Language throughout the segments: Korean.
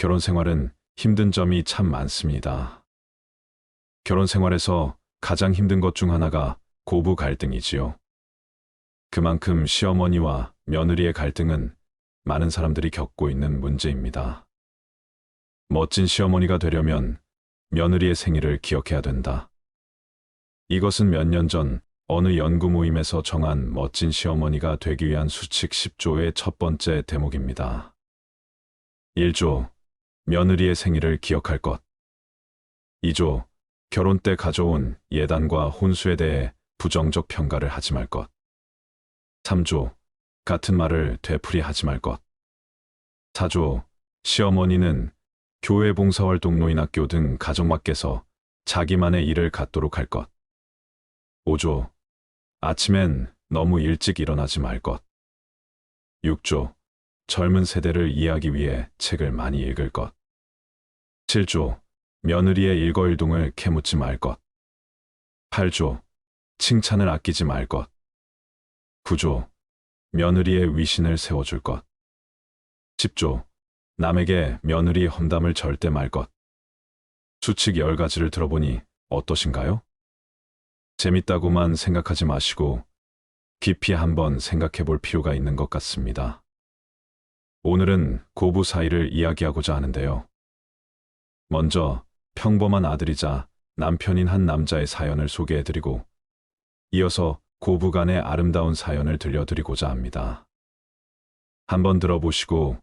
결혼 생활은 힘든 점이 참 많습니다. 결혼 생활에서 가장 힘든 것 중 하나가 고부 갈등이지요. 그만큼 시어머니와 며느리의 갈등은 많은 사람들이 겪고 있는 문제입니다. 멋진 시어머니가 되려면 며느리의 생일을 기억해야 된다. 이것은 몇 년 전 어느 연구 모임에서 정한 멋진 시어머니가 되기 위한 수칙 10조의 첫 번째 대목입니다. 1조, 며느리의 생일을 기억할 것. 2조, 결혼 때 가져온 예단과 혼수에 대해 부정적 평가를 하지 말 것. 3조, 같은 말을 되풀이하지 말 것. 4조, 시어머니는 교회 봉사활동 노인학교 등 가정 밖에서 자기만의 일을 갖도록 할 것. 5조, 아침엔 너무 일찍 일어나지 말 것. 6조, 젊은 세대를 이해하기 위해 책을 많이 읽을 것. 7조, 며느리의 일거일동을 캐묻지 말 것. 8조, 칭찬을 아끼지 말 것. 9조, 며느리의 위신을 세워줄 것. 10조, 남에게 며느리 험담을 절대 말 것. 수칙 10가지를 들어보니 어떠신가요? 재밌다고만 생각하지 마시고 깊이 한번 생각해 볼 필요가 있는 것 같습니다. 오늘은 고부 사이를 이야기하고자 하는데요. 먼저 평범한 아들이자 남편인 한 남자의 사연을 소개해드리고 이어서 고부 간의 아름다운 사연을 들려드리고자 합니다. 한번 들어보시고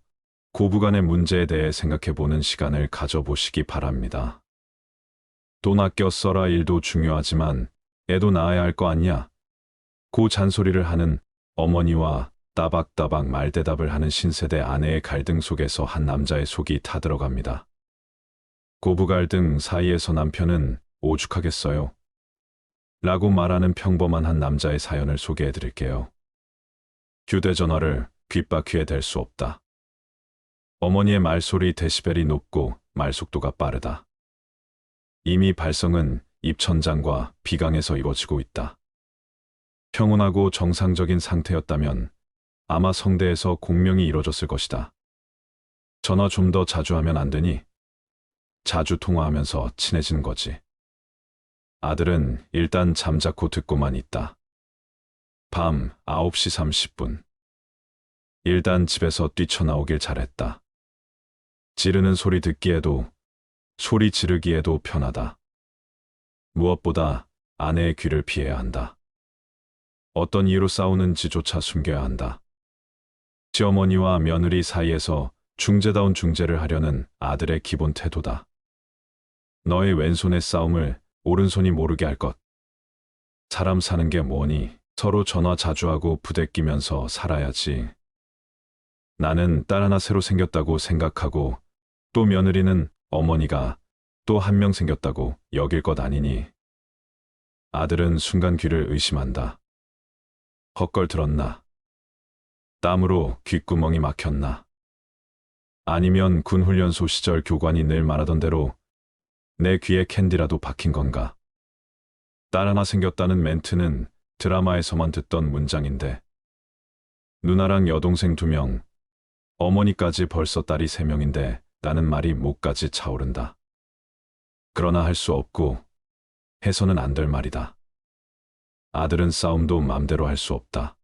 고부 간의 문제에 대해 생각해보는 시간을 가져보시기 바랍니다. 돈 아껴 써라 일도 중요하지만 애도 낳아야 할 거 아니야? 고 잔소리를 하는 어머니와 따박따박 말대답을 하는 신세대 아내의 갈등 속에서 한 남자의 속이 타들어갑니다. 고부 갈등 사이에서 남편은 오죽하겠어요? 라고 말하는 평범한 한 남자의 사연을 소개해드릴게요. 휴대전화를 귓바퀴에 댈 수 없다. 어머니의 말소리 데시벨이 높고 말속도가 빠르다. 이미 발성은 입천장과 비강에서 이루어지고 있다. 평온하고 정상적인 상태였다면 아마 성대에서 공명이 이루어졌을 것이다. 전화 좀 더 자주 하면 안 되니? 자주 통화하면서 친해지는 거지. 아들은 일단 잠자코 듣고만 있다. 밤 9시 30분. 일단 집에서 뛰쳐나오길 잘했다. 지르는 소리 듣기에도 소리 지르기에도 편하다. 무엇보다 아내의 귀를 피해야 한다. 어떤 이유로 싸우는지조차 숨겨야 한다. 시어머니와 며느리 사이에서 중재다운 중재를 하려는 아들의 기본 태도다. 너의 왼손의 싸움을 오른손이 모르게 할 것. 사람 사는 게 뭐니? 서로 전화 자주 하고 부대끼면서 살아야지. 나는 딸 하나 새로 생겼다고 생각하고 또 며느리는 어머니가 또 한 명 생겼다고 여길 것 아니니. 아들은 순간 귀를 의심한다. 헛걸 들었나? 땀으로 귓구멍이 막혔나? 아니면 군훈련소 시절 교관이 늘 말하던 대로 내 귀에 캔디라도 박힌 건가? 딸 하나 생겼다는 멘트는 드라마에서만 듣던 문장인데 누나랑 여동생 2명, 어머니까지 벌써 딸이 3명인데 라는 말이 목까지 차오른다. 그러나 할 수 없고 해서는 안 될 말이다. 아들은 싸움도 맘대로 할 수 없다.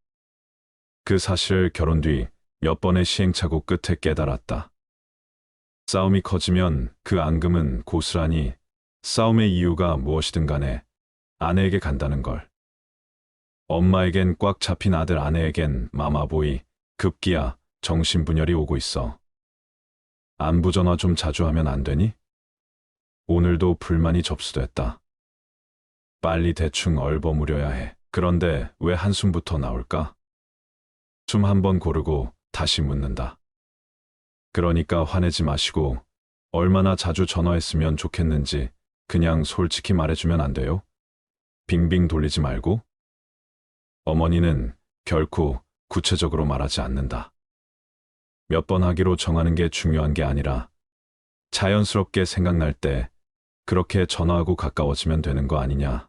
그 사실을 결혼 뒤 몇 번의 시행착오 끝에 깨달았다. 싸움이 커지면 그 앙금은 고스란히 싸움의 이유가 무엇이든 간에 아내에게 간다는 걸. 엄마에겐 꽉 잡힌 아들, 아내에겐 마마보이, 급기야 정신분열이 오고 있어. 안부 전화 좀 자주 하면 안 되니? 오늘도 불만이 접수됐다. 빨리 대충 얼버무려야 해. 그런데 왜 한숨부터 나올까? 숨 한 번 고르고 다시 묻는다. 그러니까 화내지 마시고 얼마나 자주 전화했으면 좋겠는지 그냥 솔직히 말해주면 안 돼요? 빙빙 돌리지 말고. 어머니는 결코 구체적으로 말하지 않는다. 몇 번 하기로 정하는 게 중요한 게 아니라 자연스럽게 생각날 때 그렇게 전화하고 가까워지면 되는 거 아니냐.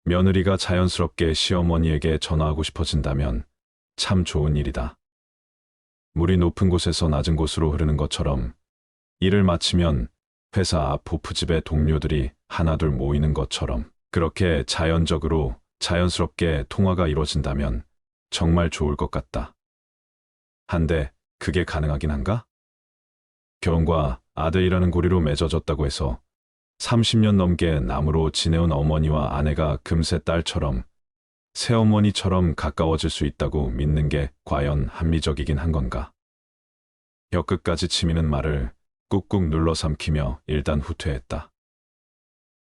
며느리가 자연스럽게 시어머니에게 전화하고 싶어진다면 참 좋은 일이다. 물이 높은 곳에서 낮은 곳으로 흐르는 것처럼 일을 마치면 회사 앞 호프집에 동료들이 하나둘 모이는 것처럼 그렇게 자연적으로 자연스럽게 통화가 이루어진다면 정말 좋을 것 같다. 한데 그게 가능하긴 한가? 결혼과 아들이라는 고리로 맺어졌다고 해서 30년 넘게 남으로 지내온 어머니와 아내가 금세 딸처럼 새어머니처럼 가까워질 수 있다고 믿는 게 과연 합리적이긴 한 건가? 혀끝까지 치미는 말을 꾹꾹 눌러 삼키며 일단 후퇴했다.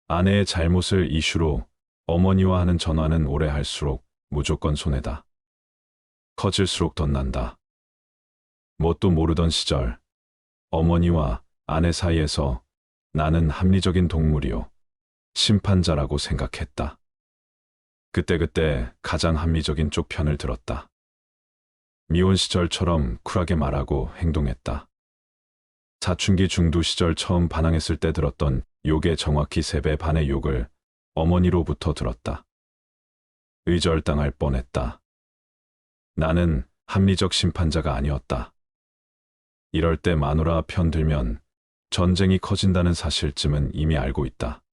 아내의 잘못을 이슈로 어머니와 하는 전화는 오래 할수록 무조건 손해다. 커질수록 덧난다. 뭣도 모르던 시절 어머니와 아내 사이에서 나는 합리적인 동물이요, 심판자라고 생각했다. 그때그때 가장 합리적인 쪽 편을 들었다. 미혼 시절처럼 쿨하게 말하고 행동했다. 사춘기 중두 시절 처음 반항했을 때 들었던 욕의 정확히 3배 반의 욕을 어머니로부터 들었다. 의절당할 뻔했다. 나는 합리적 심판자가 아니었다. 이럴 때 마누라 편 들면 전쟁이 커진다는 사실쯤은 이미 알고 있다.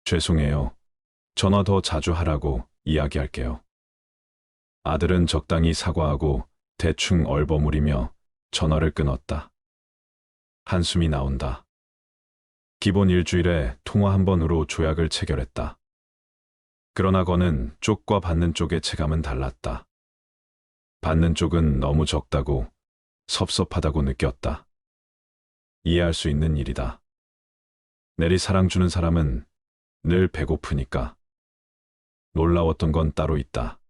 죄송해요. 전화 더 자주 하라고 이야기할게요. 아들은 적당히 사과하고 대충 얼버무리며 전화를 끊었다. 한숨이 나온다. 기본 일주일에 통화 한 번으로 조약을 체결했다. 그러나 거는 쪽과 받는 쪽의 체감은 달랐다. 받는 쪽은 너무 적다고, 섭섭하다고 느꼈다. 이해할 수 있는 일이다. 내리 사랑 주는 사람은 늘 배고프니까. 놀라웠던 건 따로 있다.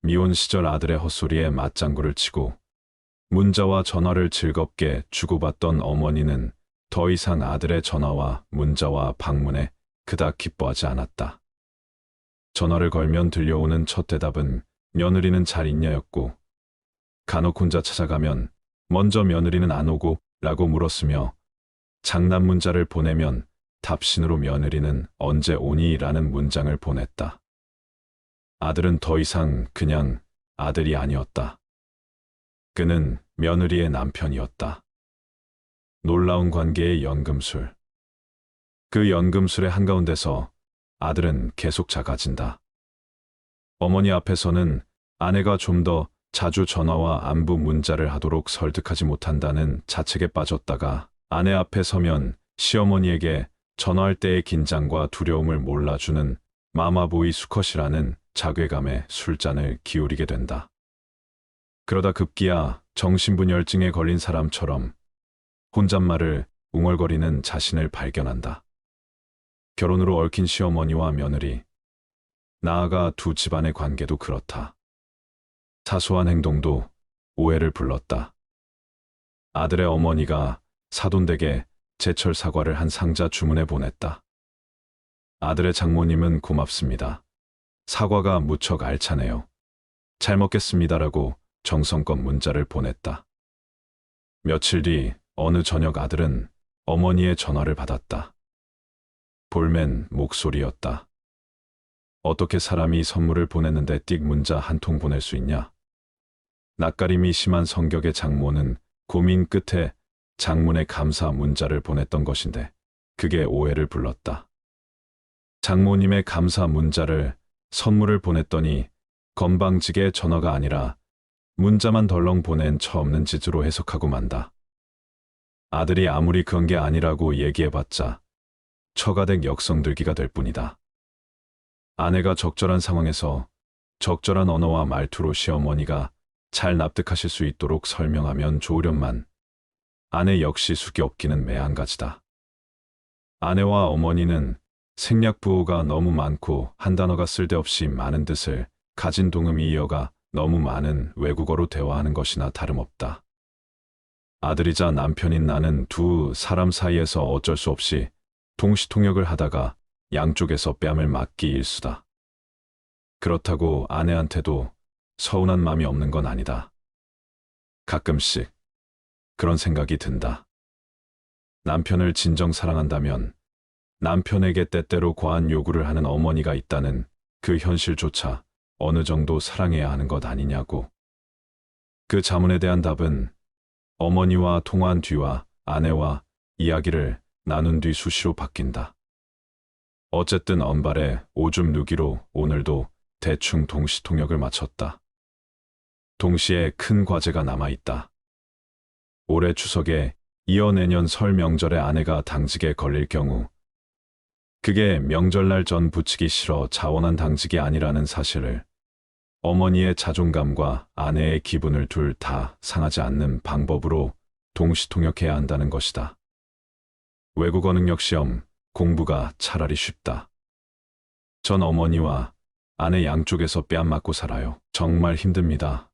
미혼 시절 아들의 헛소리에 맞장구를 치고 문자와 전화를 즐겁게 주고받던 어머니는 더 이상 아들의 전화와 문자와 방문에 그닥 기뻐하지 않았다. 전화를 걸면 들려오는 첫 대답은 며느리는 잘 있냐였고, 간혹 혼자 찾아가면 먼저 며느리는 안 오고 라고 물었으며, 장난 문자를 보내면 답신으로 며느리는 언제 오니 라는 문장을 보냈다. 아들은 더 이상 그냥 아들이 아니었다. 그는 며느리의 남편이었다. 놀라운 관계의 연금술. 그 연금술의 한가운데서 아들은 계속 작아진다. 어머니 앞에서는 아내가 좀 더 자주 전화와 안부 문자를 하도록 설득하지 못한다는 자책에 빠졌다가 아내 앞에 서면 시어머니에게 전화할 때의 긴장과 두려움을 몰라주는 마마보이 수컷이라는 자괴감에 술잔을 기울이게 된다. 그러다 급기야 정신분열증에 걸린 사람처럼 혼잣말을 웅얼거리는 자신을 발견한다. 결혼으로 얽힌 시어머니와 며느리, 나아가 두 집안의 관계도 그렇다. 사소한 행동도 오해를 불렀다. 아들의 어머니가 사돈댁에 제철 사과를 한 상자 주문해 보냈다. 아들의 장모님은 고맙습니다. 사과가 무척 알차네요. 잘 먹겠습니다라고 정성껏 문자를 보냈다. 며칠 뒤 어느 저녁 아들은 어머니의 전화를 받았다. 볼멘 목소리였다. 어떻게 사람이 선물을 보냈는데 띡 문자 한 통 보낼 수 있냐? 낯가림이 심한 성격의 장모는 고민 끝에 장문의 감사 문자를 보냈던 것인데 그게 오해를 불렀다. 장모님의 감사 문자를 선물을 보냈더니 건방지게 전화가 아니라 문자만 덜렁 보낸 처 없는 짓으로 해석하고 만다. 아들이 아무리 그런 게 아니라고 얘기해봤자 처가댁 역성들기가 될 뿐이다. 아내가 적절한 상황에서 적절한 언어와 말투로 시어머니가 잘 납득하실 수 있도록 설명하면 좋으련만 아내 역시 숙이 없기는 매한가지다. 아내와 어머니는 생략 부호가 너무 많고 한 단어가 쓸데없이 많은 뜻을 가진 동음이 이어가 너무 많은 외국어로 대화하는 것이나 다름없다. 아들이자 남편인 나는 두 사람 사이에서 어쩔 수 없이 동시통역을 하다가 양쪽에서 뺨을 맞기 일쑤다. 그렇다고 아내한테도 서운한 마음이 없는 건 아니다. 가끔씩 그런 생각이 든다. 남편을 진정 사랑한다면 남편에게 때때로 과한 요구를 하는 어머니가 있다는 그 현실조차 어느 정도 사랑해야 하는 것 아니냐고. 그 자문에 대한 답은 어머니와 통화한 뒤와 아내와 이야기를 나눈 뒤 수시로 바뀐다. 어쨌든 언발에 오줌 누기로 오늘도 대충 동시통역을 마쳤다. 동시에 큰 과제가 남아있다. 올해 추석에 이어 내년 설 명절에 아내가 당직에 걸릴 경우 그게 명절날 전 붙이기 싫어 자원한 당직이 아니라는 사실을 어머니의 자존감과 아내의 기분을 둘 다 상하지 않는 방법으로 동시통역해야 한다는 것이다. 외국어 능력 시험 공부가 차라리 쉽다. 전 어머니와 아내 양쪽에서 뺨 맞고 살아요. 정말 힘듭니다.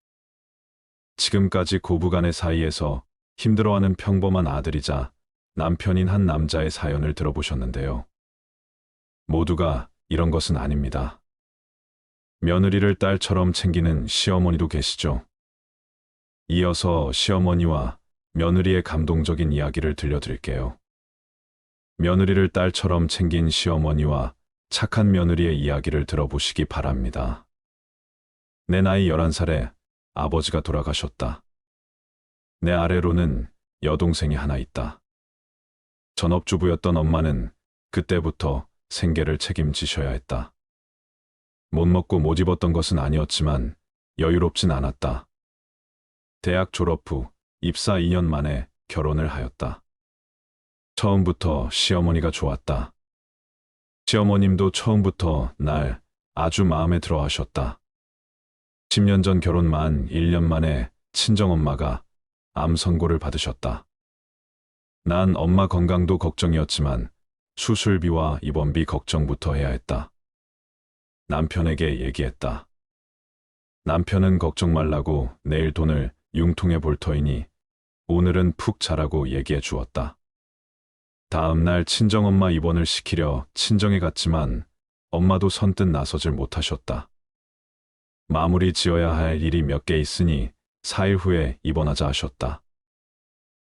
지금까지 고부간의 사이에서 힘들어하는 평범한 아들이자 남편인 한 남자의 사연을 들어보셨는데요. 모두가 이런 것은 아닙니다. 며느리를 딸처럼 챙기는 시어머니도 계시죠. 이어서 시어머니와 며느리의 감동적인 이야기를 들려드릴게요. 며느리를 딸처럼 챙긴 시어머니와 착한 며느리의 이야기를 들어보시기 바랍니다. 내 나이 11살에 아버지가 돌아가셨다. 내 아래로는 여동생이 하나 있다. 전업주부였던 엄마는 그때부터 생계를 책임지셔야 했다. 못 먹고 못 입었던 것은 아니었지만 여유롭진 않았다. 대학 졸업 후 입사 2년 만에 결혼을 하였다. 처음부터 시어머니가 좋았다. 시어머님도 처음부터 날 아주 마음에 들어 하셨다. 10년 전 결혼 만 1년 만에 친정엄마가 암 선고를 받으셨다. 난 엄마 건강도 걱정이었지만 수술비와 입원비 걱정부터 해야 했다. 남편에게 얘기했다. 남편은 걱정 말라고 내일 돈을 융통해 볼 터이니 오늘은 푹 자라고 얘기해 주었다. 다음 날 친정엄마 입원을 시키려 친정에 갔지만 엄마도 선뜻 나서질 못하셨다. 마무리 지어야 할 일이 몇 개 있으니 4일 후에 입원하자 하셨다.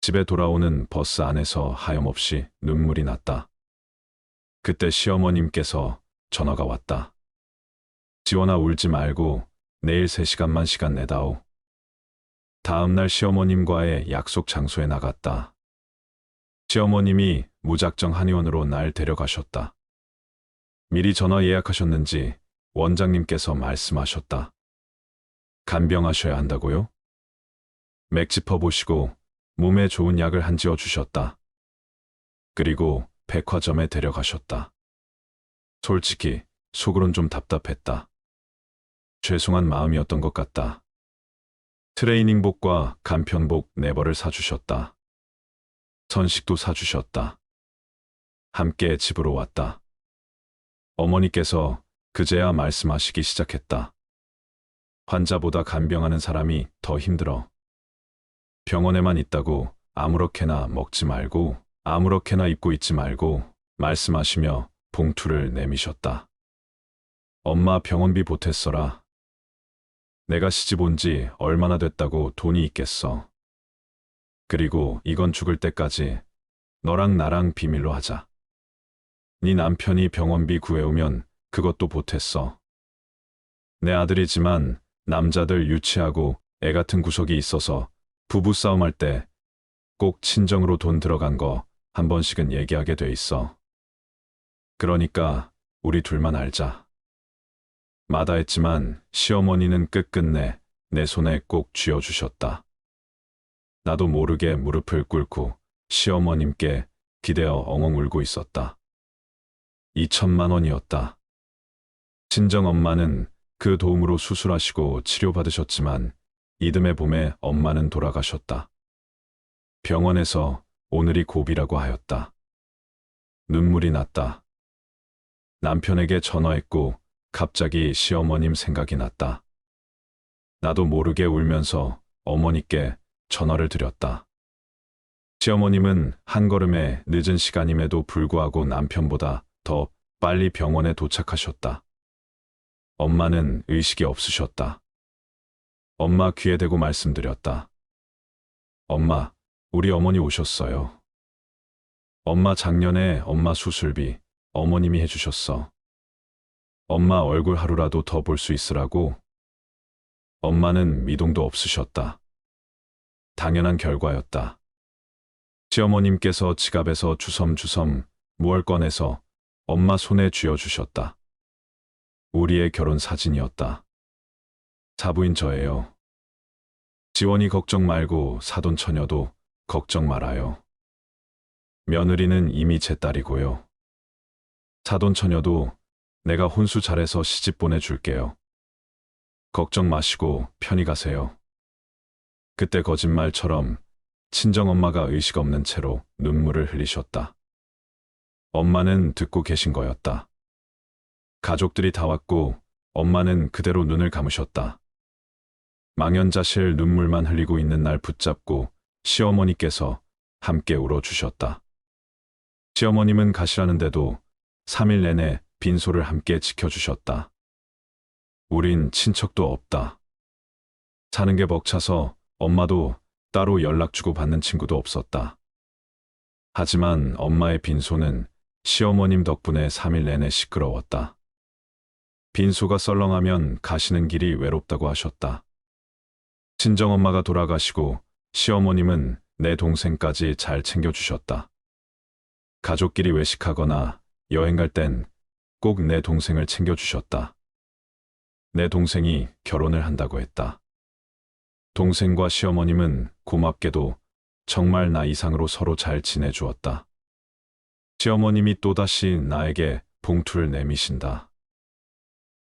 집에 돌아오는 버스 안에서 하염없이 눈물이 났다. 그때 시어머님께서 전화가 왔다. 지원아 울지 말고 내일 3시간만 시간 내다오. 다음 날 시어머님과의 약속 장소에 나갔다. 시어머님이 무작정 한의원으로 날 데려가셨다. 미리 전화 예약하셨는지 원장님께서 말씀하셨다. 간병하셔야 한다고요? 맥 짚어보시고 몸에 좋은 약을 한 지어 주셨다. 그리고 백화점에 데려가셨다. 솔직히 속으론 좀 답답했다. 죄송한 마음이었던 것 같다. 트레이닝복과 간편복 4벌을 사주셨다. 선식도 사주셨다. 함께 집으로 왔다. 어머니께서 그제야 말씀하시기 시작했다. 환자보다 간병하는 사람이 더 힘들어. 병원에만 있다고 아무렇게나 먹지 말고 아무렇게나 입고 있지 말고 말씀하시며 봉투를 내미셨다. 엄마 병원비 보탰어라. 내가 시집 온 지 얼마나 됐다고 돈이 있겠어. 그리고 이건 죽을 때까지 너랑 나랑 비밀로 하자. 네 남편이 병원비 구해오면 그것도 보탰어. 내 아들이지만 남자들 유치하고 애 같은 구석이 있어서 부부싸움 할 때 꼭 친정으로 돈 들어간 거 한 번씩은 얘기하게 돼 있어. 그러니까 우리 둘만 알자. 마다했지만 시어머니는 끝끝내 내 손에 꼭 쥐어주셨다. 나도 모르게 무릎을 꿇고 시어머님께 기대어 엉엉 울고 있었다. 2천만 원이었다. 친정엄마는 그 도움으로 수술하시고 치료받으셨지만 이듬해 봄에 엄마는 돌아가셨다. 병원에서 오늘이 고비라고 하였다. 눈물이 났다. 남편에게 전화했고 갑자기 시어머님 생각이 났다. 나도 모르게 울면서 어머니께 전화를 드렸다. 시어머님은 한 걸음에 늦은 시간임에도 불구하고 남편보다 더 빨리 병원에 도착하셨다. 엄마는 의식이 없으셨다. 엄마 귀에 대고 말씀드렸다. 엄마, 우리 어머니 오셨어요. 엄마 작년에 엄마 수술비 어머님이 해주셨어. 엄마 얼굴 하루라도 더 볼 수 있으라고. 엄마는 미동도 없으셨다. 당연한 결과였다. 시어머님께서 지갑에서 주섬주섬 무얼 꺼내서 엄마 손에 쥐어주셨다. 우리의 결혼 사진이었다. 사부인 저예요. 지원이 걱정 말고 사돈 처녀도 걱정 말아요. 며느리는 이미 제 딸이고요. 사돈 처녀도 내가 혼수 잘해서 시집 보내줄게요. 걱정 마시고 편히 가세요. 그때 거짓말처럼 친정엄마가 의식 없는 채로 눈물을 흘리셨다. 엄마는 듣고 계신 거였다. 가족들이 다 왔고 엄마는 그대로 눈을 감으셨다. 망연자실 눈물만 흘리고 있는 날 붙잡고 시어머니께서 함께 울어주셨다. 시어머님은 가시라는데도 3일 내내 빈소를 함께 지켜주셨다. 우린 친척도 없다. 사는 게 벅차서 엄마도 따로 연락 주고 받는 친구도 없었다. 하지만 엄마의 빈소는 시어머님 덕분에 3일 내내 시끄러웠다. 빈소가 썰렁하면 가시는 길이 외롭다고 하셨다. 친정엄마가 돌아가시고 시어머님은 내 동생까지 잘 챙겨주셨다. 가족끼리 외식하거나 여행 갈 땐 꼭 내 동생을 챙겨주셨다. 내 동생이 결혼을 한다고 했다. 동생과 시어머님은 고맙게도 정말 나 이상으로 서로 잘 지내주었다. 시어머님이 또다시 나에게 봉투를 내미신다.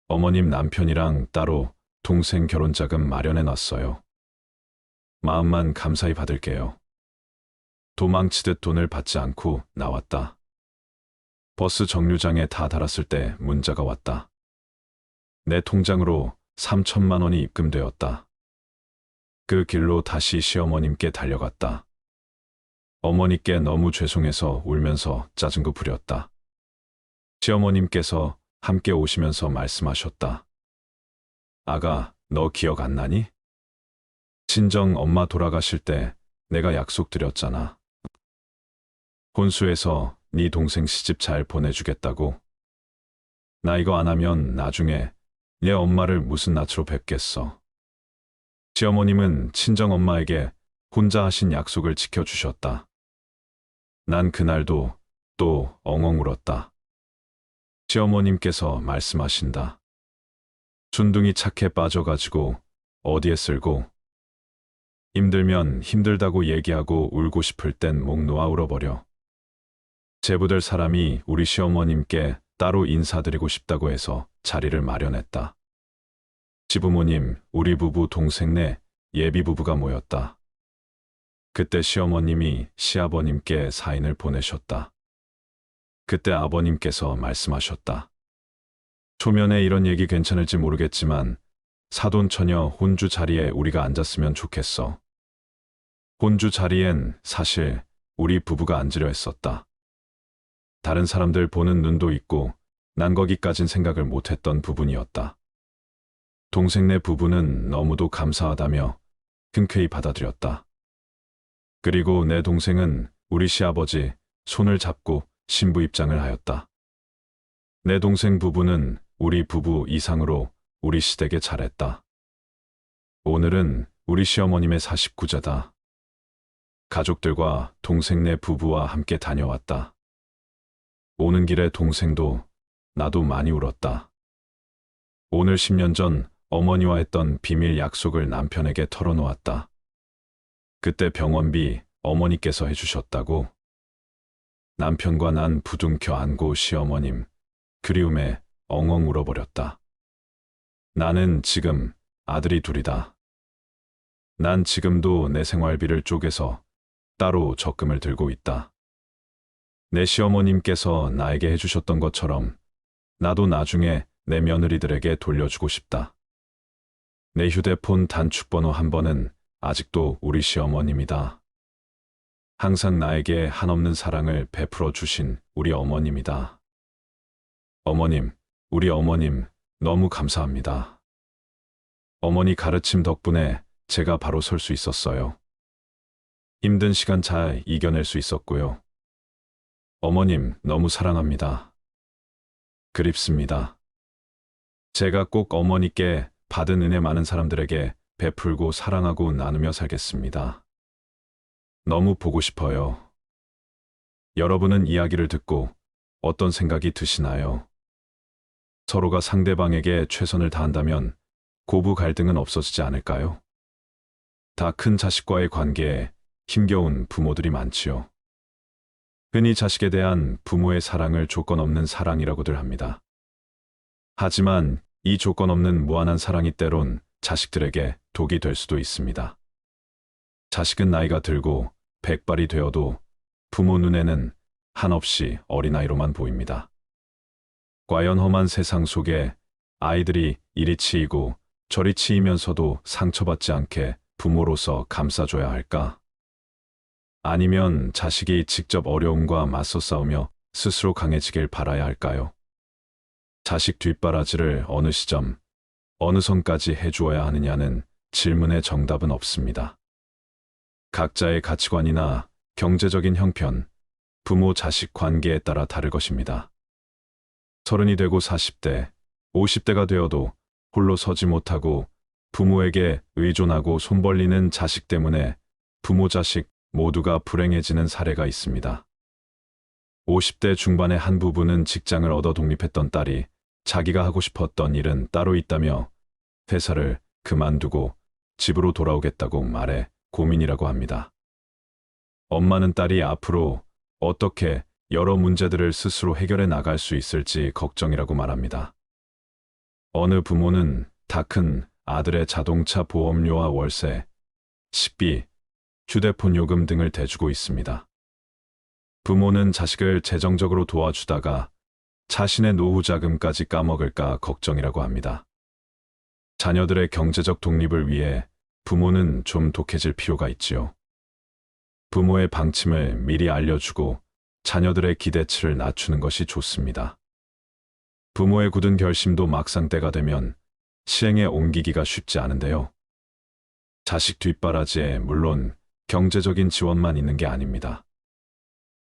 어머님 남편이랑 따로 동생 결혼자금 마련해놨어요. 마음만 감사히 받을게요. 도망치듯 돈을 받지 않고 나왔다. 버스 정류장에 다 달았을 때 문자가 왔다. 내 통장으로 3천만 원이 입금되었다. 그 길로 다시 시어머님께 달려갔다. 어머니께 너무 죄송해서 울면서 짜증 거 부렸다. 시어머님께서 함께 오시면서 말씀하셨다. 아가, 너 기억 안 나니? 친정 엄마 돌아가실 때 내가 약속드렸잖아. 혼수해서 네 동생 시집 잘 보내주겠다고. 나 이거 안 하면 나중에 내 엄마를 무슨 낯으로 뵙겠어. 시어머님은 친정엄마에게 혼자 하신 약속을 지켜주셨다. 난 그날도 또 엉엉 울었다. 시어머님께서 말씀하신다. 순둥이 착해 빠져가지고 어디에 쓸고. 힘들면 힘들다고 얘기하고 울고 싶을 땐 목 놓아 울어버려. 제부될 사람이 우리 시어머님께 따로 인사드리고 싶다고 해서 자리를 마련했다. 시부모님, 우리 부부 동생네 예비부부가 모였다. 그때 시어머님이 시아버님께 사인을 보내셨다. 그때 아버님께서 말씀하셨다. 초면에 이런 얘기 괜찮을지 모르겠지만 사돈 처녀 혼주 자리에 우리가 앉았으면 좋겠어. 혼주 자리엔 사실 우리 부부가 앉으려 했었다. 다른 사람들 보는 눈도 있고 난 거기까진 생각을 못했던 부분이었다. 동생네 부부는 너무도 감사하다며 흔쾌히 받아들였다. 그리고 내 동생은 우리 시아버지 손을 잡고 신부 입장을 하였다. 내 동생 부부는 우리 부부 이상으로 우리 시댁에 잘했다. 오늘은 우리 시어머님의 49자다. 가족들과 동생네 부부와 함께 다녀왔다. 오는 길에 동생도 나도 많이 울었다. 오늘 10년 전 어머니와 했던 비밀 약속을 남편에게 털어놓았다. 그때 병원비 어머니께서 해주셨다고. 남편과 난 부둥켜 안고 시어머님 그리움에 엉엉 울어버렸다. 나는 지금 아들이 둘이다. 난 지금도 내 생활비를 쪼개서 따로 적금을 들고 있다. 내 시어머님께서 나에게 해주셨던 것처럼 나도 나중에 내 며느리들에게 돌려주고 싶다. 내 휴대폰 단축번호 한 번은 아직도 우리 시어머님이다. 항상 나에게 한없는 사랑을 베풀어 주신 우리 어머님이다. 어머님, 우리 어머님 너무 감사합니다. 어머니 가르침 덕분에 제가 바로 설 수 있었어요. 힘든 시간 잘 이겨낼 수 있었고요. 어머님 너무 사랑합니다. 그립습니다. 제가 꼭 어머니께 받은 은혜 많은 사람들에게 베풀고 사랑하고 나누며 살겠습니다. 너무 보고 싶어요. 여러분은 이야기를 듣고 어떤 생각이 드시나요? 서로가 상대방에게 최선을 다한다면 고부 갈등은 없어지지 않을까요? 다 큰 자식과의 관계에 힘겨운 부모들이 많지요. 흔히 자식에 대한 부모의 사랑을 조건 없는 사랑이라고들 합니다. 하지만 이 조건 없는 무한한 사랑이 때론 자식들에게 독이 될 수도 있습니다. 자식은 나이가 들고 백발이 되어도 부모 눈에는 한없이 어린아이로만 보입니다. 과연 험한 세상 속에 아이들이 이리 치이고 저리 치이면서도 상처받지 않게 부모로서 감싸줘야 할까? 아니면 자식이 직접 어려움과 맞서 싸우며 스스로 강해지길 바라야 할까요? 자식 뒷바라지를 어느 시점, 어느 선까지 해주어야 하느냐는 질문의 정답은 없습니다. 각자의 가치관이나 경제적인 형편, 부모-자식 관계에 따라 다를 것입니다. 30이 되고 40대, 50대가 되어도 홀로 서지 못하고 부모에게 의존하고 손 벌리는 자식 때문에 부모-자식 모두가 불행해지는 사례가 있습니다. 50대 중반의 한 부부는 직장을 얻어 독립했던 딸이 자기가 하고 싶었던 일은 따로 있다며 회사를 그만두고 집으로 돌아오겠다고 말해 고민이라고 합니다. 엄마는 딸이 앞으로 어떻게 여러 문제들을 스스로 해결해 나갈 수 있을지 걱정이라고 말합니다. 어느 부모는 다 큰 아들의 자동차 보험료와 월세, 식비, 휴대폰 요금 등을 대주고 있습니다. 부모는 자식을 재정적으로 도와주다가 자신의 노후 자금까지 까먹을까 걱정이라고 합니다. 자녀들의 경제적 독립을 위해 부모는 좀 독해질 필요가 있지요. 부모의 방침을 미리 알려주고 자녀들의 기대치를 낮추는 것이 좋습니다. 부모의 굳은 결심도 막상 때가 되면 시행에 옮기기가 쉽지 않은데요. 자식 뒷바라지에 물론 경제적인 지원만 있는 게 아닙니다.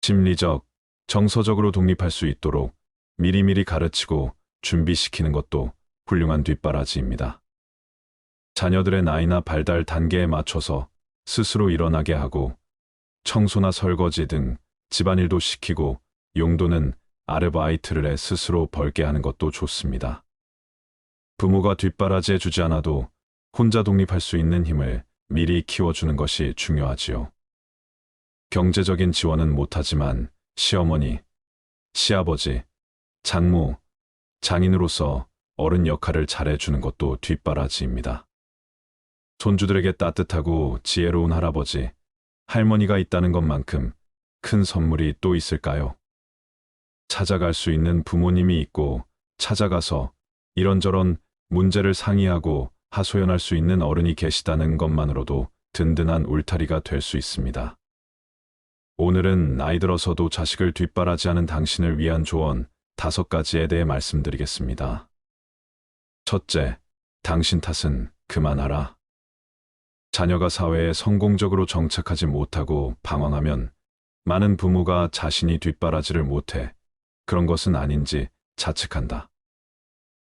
심리적, 정서적으로 독립할 수 있도록 미리미리 가르치고 준비시키는 것도 훌륭한 뒷바라지입니다. 자녀들의 나이나 발달 단계에 맞춰서 스스로 일어나게 하고 청소나 설거지 등 집안일도 시키고 용도는 아르바이트를 해 스스로 벌게 하는 것도 좋습니다. 부모가 뒷바라지해 주지 않아도 혼자 독립할 수 있는 힘을 미리 키워주는 것이 중요하지요. 경제적인 지원은 못하지만 시어머니, 시아버지, 장모, 장인으로서 어른 역할을 잘해주는 것도 뒷바라지입니다. 손주들에게 따뜻하고 지혜로운 할아버지, 할머니가 있다는 것만큼 큰 선물이 또 있을까요? 찾아갈 수 있는 부모님이 있고 찾아가서 이런저런 문제를 상의하고 하소연할 수 있는 어른이 계시다는 것만으로도 든든한 울타리가 될 수 있습니다. 오늘은 나이 들어서도 자식을 뒷바라지하는 당신을 위한 조언 5가지에 대해 말씀드리겠습니다. 첫째, 당신 탓은 그만하라. 자녀가 사회에 성공적으로 정착하지 못하고 방황하면 많은 부모가 자신이 뒷바라지를 못해 그런 것은 아닌지 자책한다.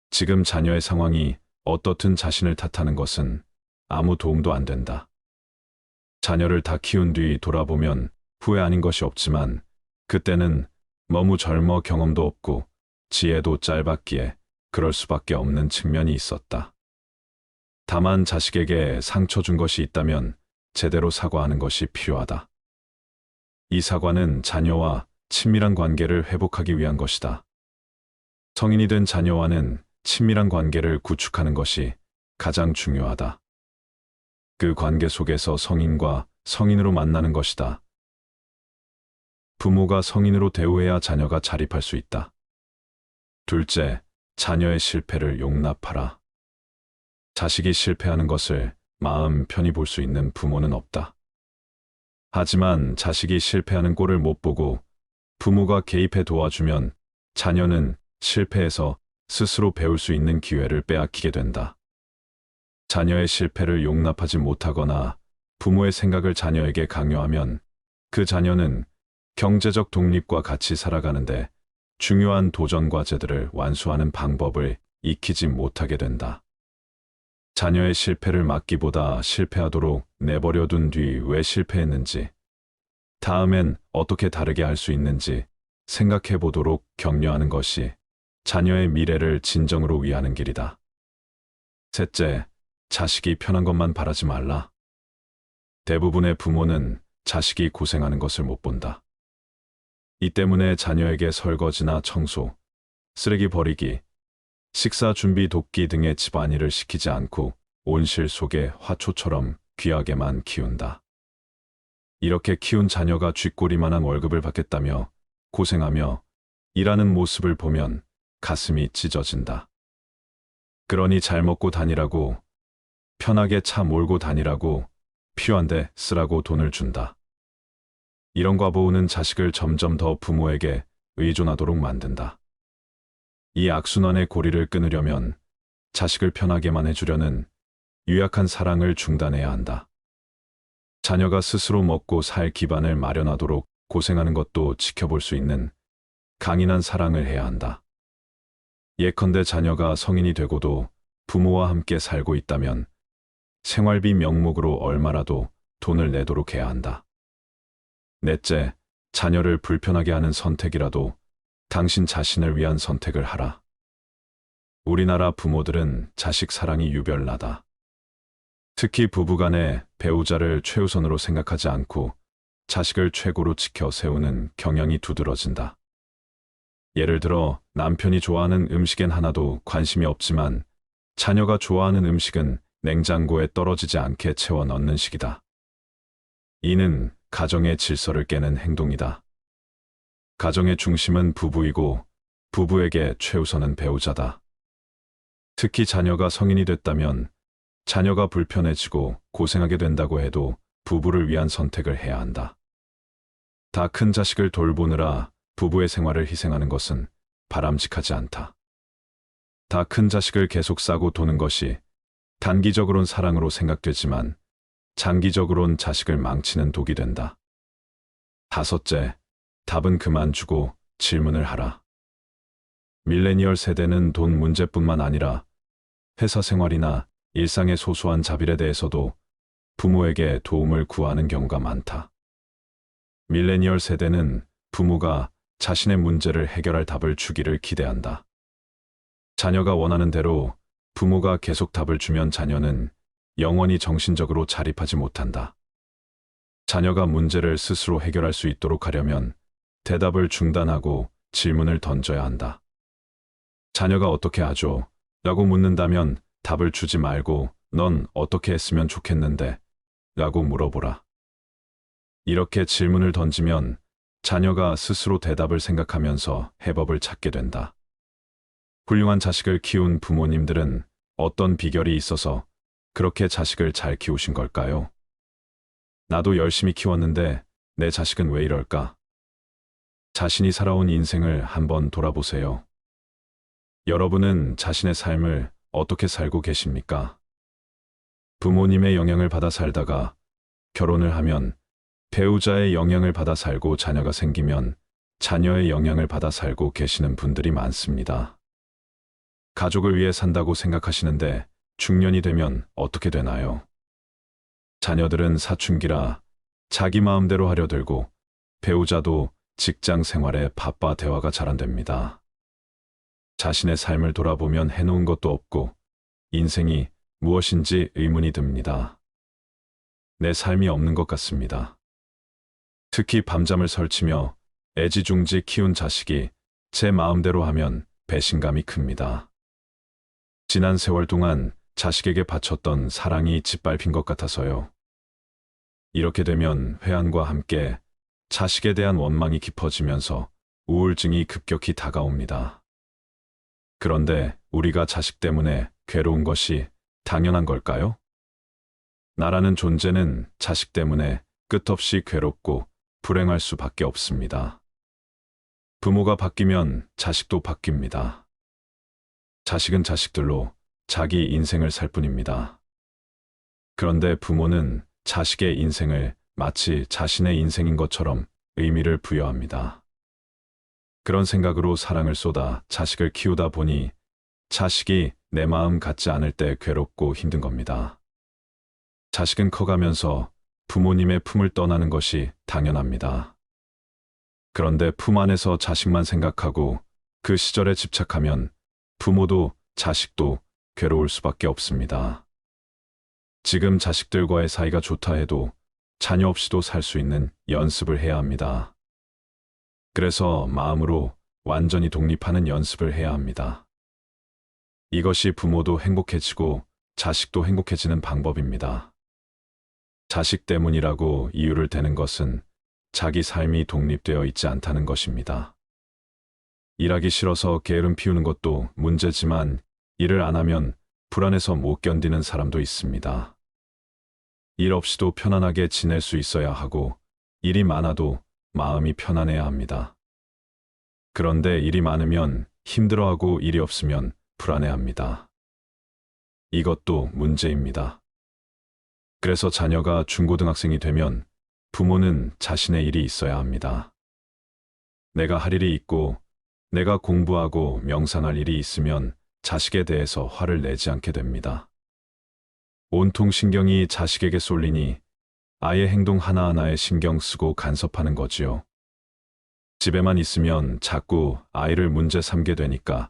지금 자녀의 상황이 어떻든 자신을 탓하는 것은 아무 도움도 안 된다. 자녀를 다 키운 뒤 돌아보면 후회 아닌 것이 없지만 그때는 너무 젊어 경험도 없고 지혜도 짧았기에 그럴 수밖에 없는 측면이 있었다. 다만 자식에게 상처 준 것이 있다면 제대로 사과하는 것이 필요하다. 이 사과는 자녀와 친밀한 관계를 회복하기 위한 것이다. 성인이 된 자녀와는 친밀한 관계를 구축하는 것이 가장 중요하다. 그 관계 속에서 성인과 성인으로 만나는 것이다. 부모가 성인으로 대우해야 자녀가 자립할 수 있다. 둘째, 자녀의 실패를 용납하라. 자식이 실패하는 것을 마음 편히 볼 수 있는 부모는 없다. 하지만 자식이 실패하는 꼴을 못 보고 부모가 개입해 도와주면 자녀는 실패해서 스스로 배울 수 있는 기회를 빼앗기게 된다. 자녀의 실패를 용납하지 못하거나 부모의 생각을 자녀에게 강요하면 그 자녀는 경제적 독립과 같이 살아가는데 중요한 도전 과제들을 완수하는 방법을 익히지 못하게 된다. 자녀의 실패를 막기보다 실패하도록 내버려 둔 뒤 왜 실패했는지, 다음엔 어떻게 다르게 할 수 있는지 생각해 보도록 격려하는 것이 자녀의 미래를 진정으로 위하는 길이다. 셋째, 자식이 편한 것만 바라지 말라. 대부분의 부모는 자식이 고생하는 것을 못 본다. 이 때문에 자녀에게 설거지나 청소, 쓰레기 버리기, 식사 준비 돕기 등의 집안일을 시키지 않고 온실 속의 화초처럼 귀하게만 키운다. 이렇게 키운 자녀가 쥐꼬리만한 월급을 받겠다며 고생하며 일하는 모습을 보면 가슴이 찢어진다. 그러니 잘 먹고 다니라고, 편하게 차 몰고 다니라고, 필요한데 쓰라고 돈을 준다. 이런 과보우는 자식을 점점 더 부모에게 의존하도록 만든다. 이 악순환의 고리를 끊으려면 자식을 편하게만 해주려는 유약한 사랑을 중단해야 한다. 자녀가 스스로 먹고 살 기반을 마련하도록 고생하는 것도 지켜볼 수 있는 강인한 사랑을 해야 한다. 예컨대 자녀가 성인이 되고도 부모와 함께 살고 있다면 생활비 명목으로 얼마라도 돈을 내도록 해야 한다. 넷째, 자녀를 불편하게 하는 선택이라도 당신 자신을 위한 선택을 하라. 우리나라 부모들은 자식 사랑이 유별나다. 특히 부부간에 배우자를 최우선으로 생각하지 않고 자식을 최고로 지켜 세우는 경향이 두드러진다. 예를 들어 남편이 좋아하는 음식엔 하나도 관심이 없지만 자녀가 좋아하는 음식은 냉장고에 떨어지지 않게 채워 넣는 식이다. 이는 가정의 질서를 깨는 행동이다. 가정의 중심은 부부이고 부부에게 최우선은 배우자다. 특히 자녀가 성인이 됐다면 자녀가 불편해지고 고생하게 된다고 해도 부부를 위한 선택을 해야 한다. 다 큰 자식을 돌보느라 부부의 생활을 희생하는 것은 바람직하지 않다. 다 큰 자식을 계속 싸고 도는 것이 단기적으론 사랑으로 생각되지만 장기적으론 자식을 망치는 독이 된다. 다섯째, 답은 그만 주고 질문을 하라. 밀레니얼 세대는 돈 문제뿐만 아니라 회사 생활이나 일상의 소소한 자빌에 대해서도 부모에게 도움을 구하는 경우가 많다. 밀레니얼 세대는 부모가 자신의 문제를 해결할 답을 주기를 기대한다. 자녀가 원하는 대로 부모가 계속 답을 주면 자녀는 영원히 정신적으로 자립하지 못한다. 자녀가 문제를 스스로 해결할 수 있도록 하려면 대답을 중단하고 질문을 던져야 한다. 자녀가 어떻게 하죠? 라고 묻는다면 답을 주지 말고 넌 어떻게 했으면 좋겠는데? 라고 물어보라. 이렇게 질문을 던지면 자녀가 스스로 대답을 생각하면서 해법을 찾게 된다. 훌륭한 자식을 키운 부모님들은 어떤 비결이 있어서 그렇게 자식을 잘 키우신 걸까요? 나도 열심히 키웠는데 내 자식은 왜 이럴까? 자신이 살아온 인생을 한번 돌아보세요. 여러분은 자신의 삶을 어떻게 살고 계십니까? 부모님의 영향을 받아 살다가 결혼을 하면 배우자의 영향을 받아 살고 자녀가 생기면 자녀의 영향을 받아 살고 계시는 분들이 많습니다. 가족을 위해 산다고 생각하시는데 중년이 되면 어떻게 되나요? 자녀들은 사춘기라 자기 마음대로 하려 들고 배우자도 직장 생활에 바빠 대화가 잘 안 됩니다. 자신의 삶을 돌아보면 해놓은 것도 없고 인생이 무엇인지 의문이 듭니다. 내 삶이 없는 것 같습니다. 특히 밤잠을 설치며 애지중지 키운 자식이 제 마음대로 하면 배신감이 큽니다. 지난 세월 동안 자식에게 바쳤던 사랑이 짓밟힌 것 같아서요. 이렇게 되면 회한과 함께 자식에 대한 원망이 깊어지면서 우울증이 급격히 다가옵니다. 그런데 우리가 자식 때문에 괴로운 것이 당연한 걸까요? 나라는 존재는 자식 때문에 끝없이 괴롭고 불행할 수밖에 없습니다. 부모가 바뀌면 자식도 바뀝니다. 자식은 자식들로 자기 인생을 살 뿐입니다. 그런데 부모는 자식의 인생을 마치 자신의 인생인 것처럼 의미를 부여합니다. 그런 생각으로 사랑을 쏟아 자식을 키우다 보니 자식이 내 마음 같지 않을 때 괴롭고 힘든 겁니다. 자식은 커가면서 부모님의 품을 떠나는 것이 당연합니다. 그런데 품 안에서 자식만 생각하고 그 시절에 집착하면 부모도 자식도 괴로울 수밖에 없습니다. 지금 자식들과의 사이가 좋다 해도 자녀 없이도 살 수 있는 연습을 해야 합니다. 그래서 마음으로 완전히 독립하는 연습을 해야 합니다. 이것이 부모도 행복해지고 자식도 행복해지는 방법입니다. 자식 때문이라고 이유를 대는 것은 자기 삶이 독립되어 있지 않다는 것입니다. 일하기 싫어서 게으름 피우는 것도 문제지만 일을 안 하면 불안해서 못 견디는 사람도 있습니다. 일 없이도 편안하게 지낼 수 있어야 하고 일이 많아도 마음이 편안해야 합니다. 그런데 일이 많으면 힘들어하고 일이 없으면 불안해합니다. 이것도 문제입니다. 그래서 자녀가 중고등학생이 되면 부모는 자신의 일이 있어야 합니다. 내가 할 일이 있고 내가 공부하고 명상할 일이 있으면 자식에 대해서 화를 내지 않게 됩니다. 온통 신경이 자식에게 쏠리니 아이의 행동 하나하나에 신경 쓰고 간섭하는 거지요. 집에만 있으면 자꾸 아이를 문제 삼게 되니까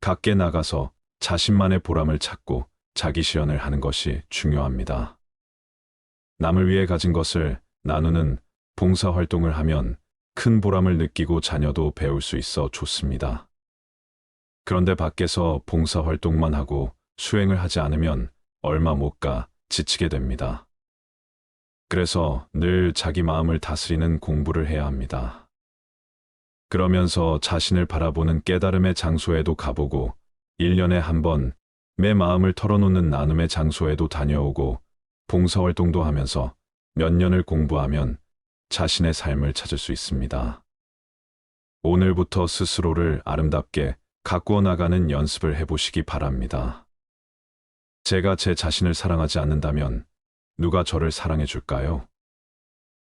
밖에 나가서 자신만의 보람을 찾고 자기 실현을 하는 것이 중요합니다. 남을 위해 가진 것을 나누는 봉사활동을 하면 큰 보람을 느끼고 자녀도 배울 수 있어 좋습니다. 그런데 밖에서 봉사활동만 하고 수행을 하지 않으면 얼마 못 가 지치게 됩니다. 그래서 늘 자기 마음을 다스리는 공부를 해야 합니다. 그러면서 자신을 바라보는 깨달음의 장소에도 가보고 1년에 한 번 내 마음을 털어놓는 나눔의 장소에도 다녀오고 봉사활동도 하면서 몇 년을 공부하면 자신의 삶을 찾을 수 있습니다. 오늘부터 스스로를 아름답게 가꾸어 나가는 연습을 해보시기 바랍니다. 제가 제 자신을 사랑하지 않는다면 누가 저를 사랑해 줄까요?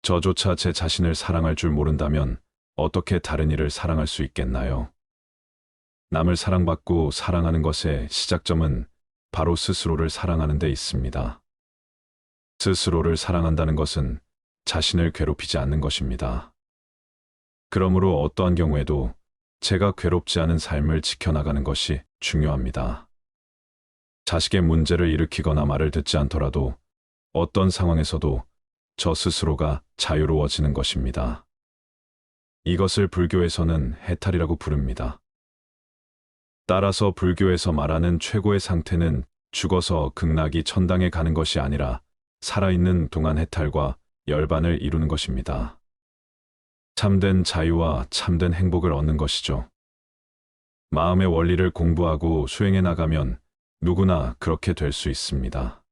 저조차 제 자신을 사랑할 줄 모른다면 어떻게 다른 이를 사랑할 수 있겠나요? 남을 사랑받고 사랑하는 것의 시작점은 바로 스스로를 사랑하는 데 있습니다. 스스로를 사랑한다는 것은 자신을 괴롭히지 않는 것입니다. 그러므로 어떠한 경우에도 제가 괴롭지 않은 삶을 지켜나가는 것이 중요합니다. 자식의 문제를 일으키거나 말을 듣지 않더라도 어떤 상황에서도 저 스스로가 자유로워지는 것입니다. 이것을 불교에서는 해탈이라고 부릅니다. 따라서 불교에서 말하는 최고의 상태는 죽어서 극락이 천당에 가는 것이 아니라 살아있는 동안 해탈과 열반을 이루는 것입니다. 참된 자유와 참된 행복을 얻는 것이죠. 마음의 원리를 공부하고 수행해 나가면 누구나 그렇게 될 수 있습니다.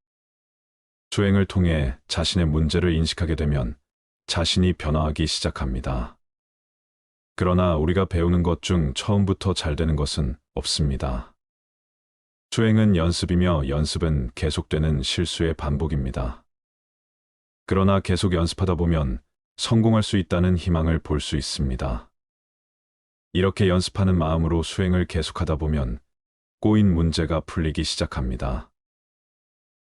수행을 통해 자신의 문제를 인식하게 되면 자신이 변화하기 시작합니다. 그러나 우리가 배우는 것 중 처음부터 잘 되는 것은 없습니다. 수행은 연습이며 연습은 계속되는 실수의 반복입니다. 그러나 계속 연습하다 보면 성공할 수 있다는 희망을 볼 수 있습니다. 이렇게 연습하는 마음으로 수행을 계속하다 보면 꼬인 문제가 풀리기 시작합니다.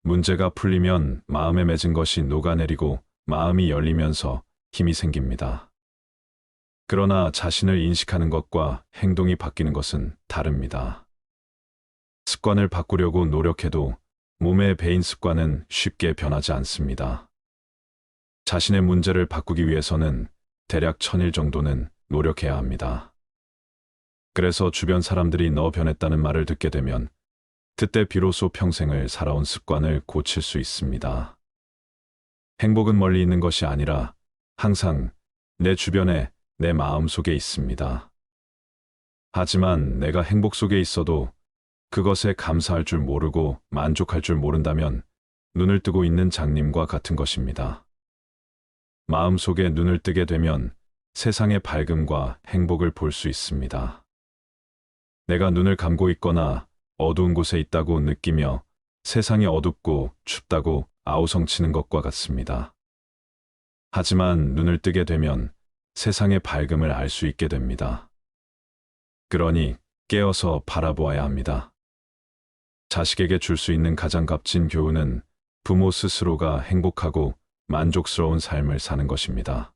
문제가 풀리면 마음에 맺은 것이 녹아내리고 마음이 열리면서 힘이 생깁니다. 그러나 자신을 인식하는 것과 행동이 바뀌는 것은 다릅니다. 습관을 바꾸려고 노력해도 몸에 배인 습관은 쉽게 변하지 않습니다. 자신의 문제를 바꾸기 위해서는 대략 1000일 정도는 노력해야 합니다. 그래서 주변 사람들이 너 변했다는 말을 듣게 되면 그때 비로소 평생을 살아온 습관을 고칠 수 있습니다. 행복은 멀리 있는 것이 아니라 항상 내 주변에 내 마음 속에 있습니다. 하지만 내가 행복 속에 있어도 그것에 감사할 줄 모르고 만족할 줄 모른다면 눈을 뜨고 있는 장님과 같은 것입니다. 마음 속에 눈을 뜨게 되면 세상의 밝음과 행복을 볼 수 있습니다. 내가 눈을 감고 있거나 어두운 곳에 있다고 느끼며 세상이 어둡고 춥다고 아우성치는 것과 같습니다. 하지만 눈을 뜨게 되면 세상의 밝음을 알 수 있게 됩니다. 그러니 깨어서 바라보아야 합니다. 자식에게 줄 수 있는 가장 값진 교훈은 부모 스스로가 행복하고 만족스러운 삶을 사는 것입니다.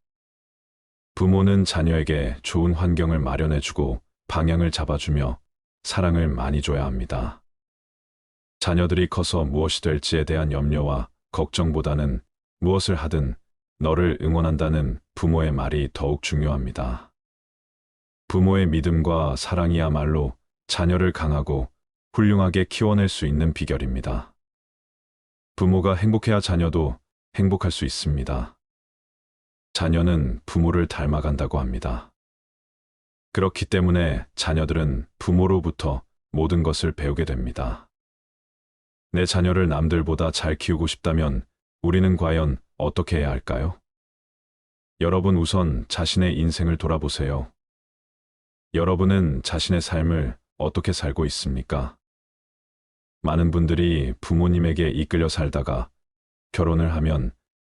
부모는 자녀에게 좋은 환경을 마련해주고 방향을 잡아주며 사랑을 많이 줘야 합니다. 자녀들이 커서 무엇이 될지에 대한 염려와 걱정보다는 무엇을 하든 너를 응원한다는 부모의 말이 더욱 중요합니다. 부모의 믿음과 사랑이야말로 자녀를 강하고 훌륭하게 키워낼 수 있는 비결입니다. 부모가 행복해야 자녀도 행복할 수 있습니다. 자녀는 부모를 닮아간다고 합니다. 그렇기 때문에 자녀들은 부모로부터 모든 것을 배우게 됩니다. 내 자녀를 남들보다 잘 키우고 싶다면 우리는 과연 어떻게 해야 할까요? 여러분 우선 자신의 인생을 돌아보세요. 여러분은 자신의 삶을 어떻게 살고 있습니까? 많은 분들이 부모님에게 이끌려 살다가 결혼을 하면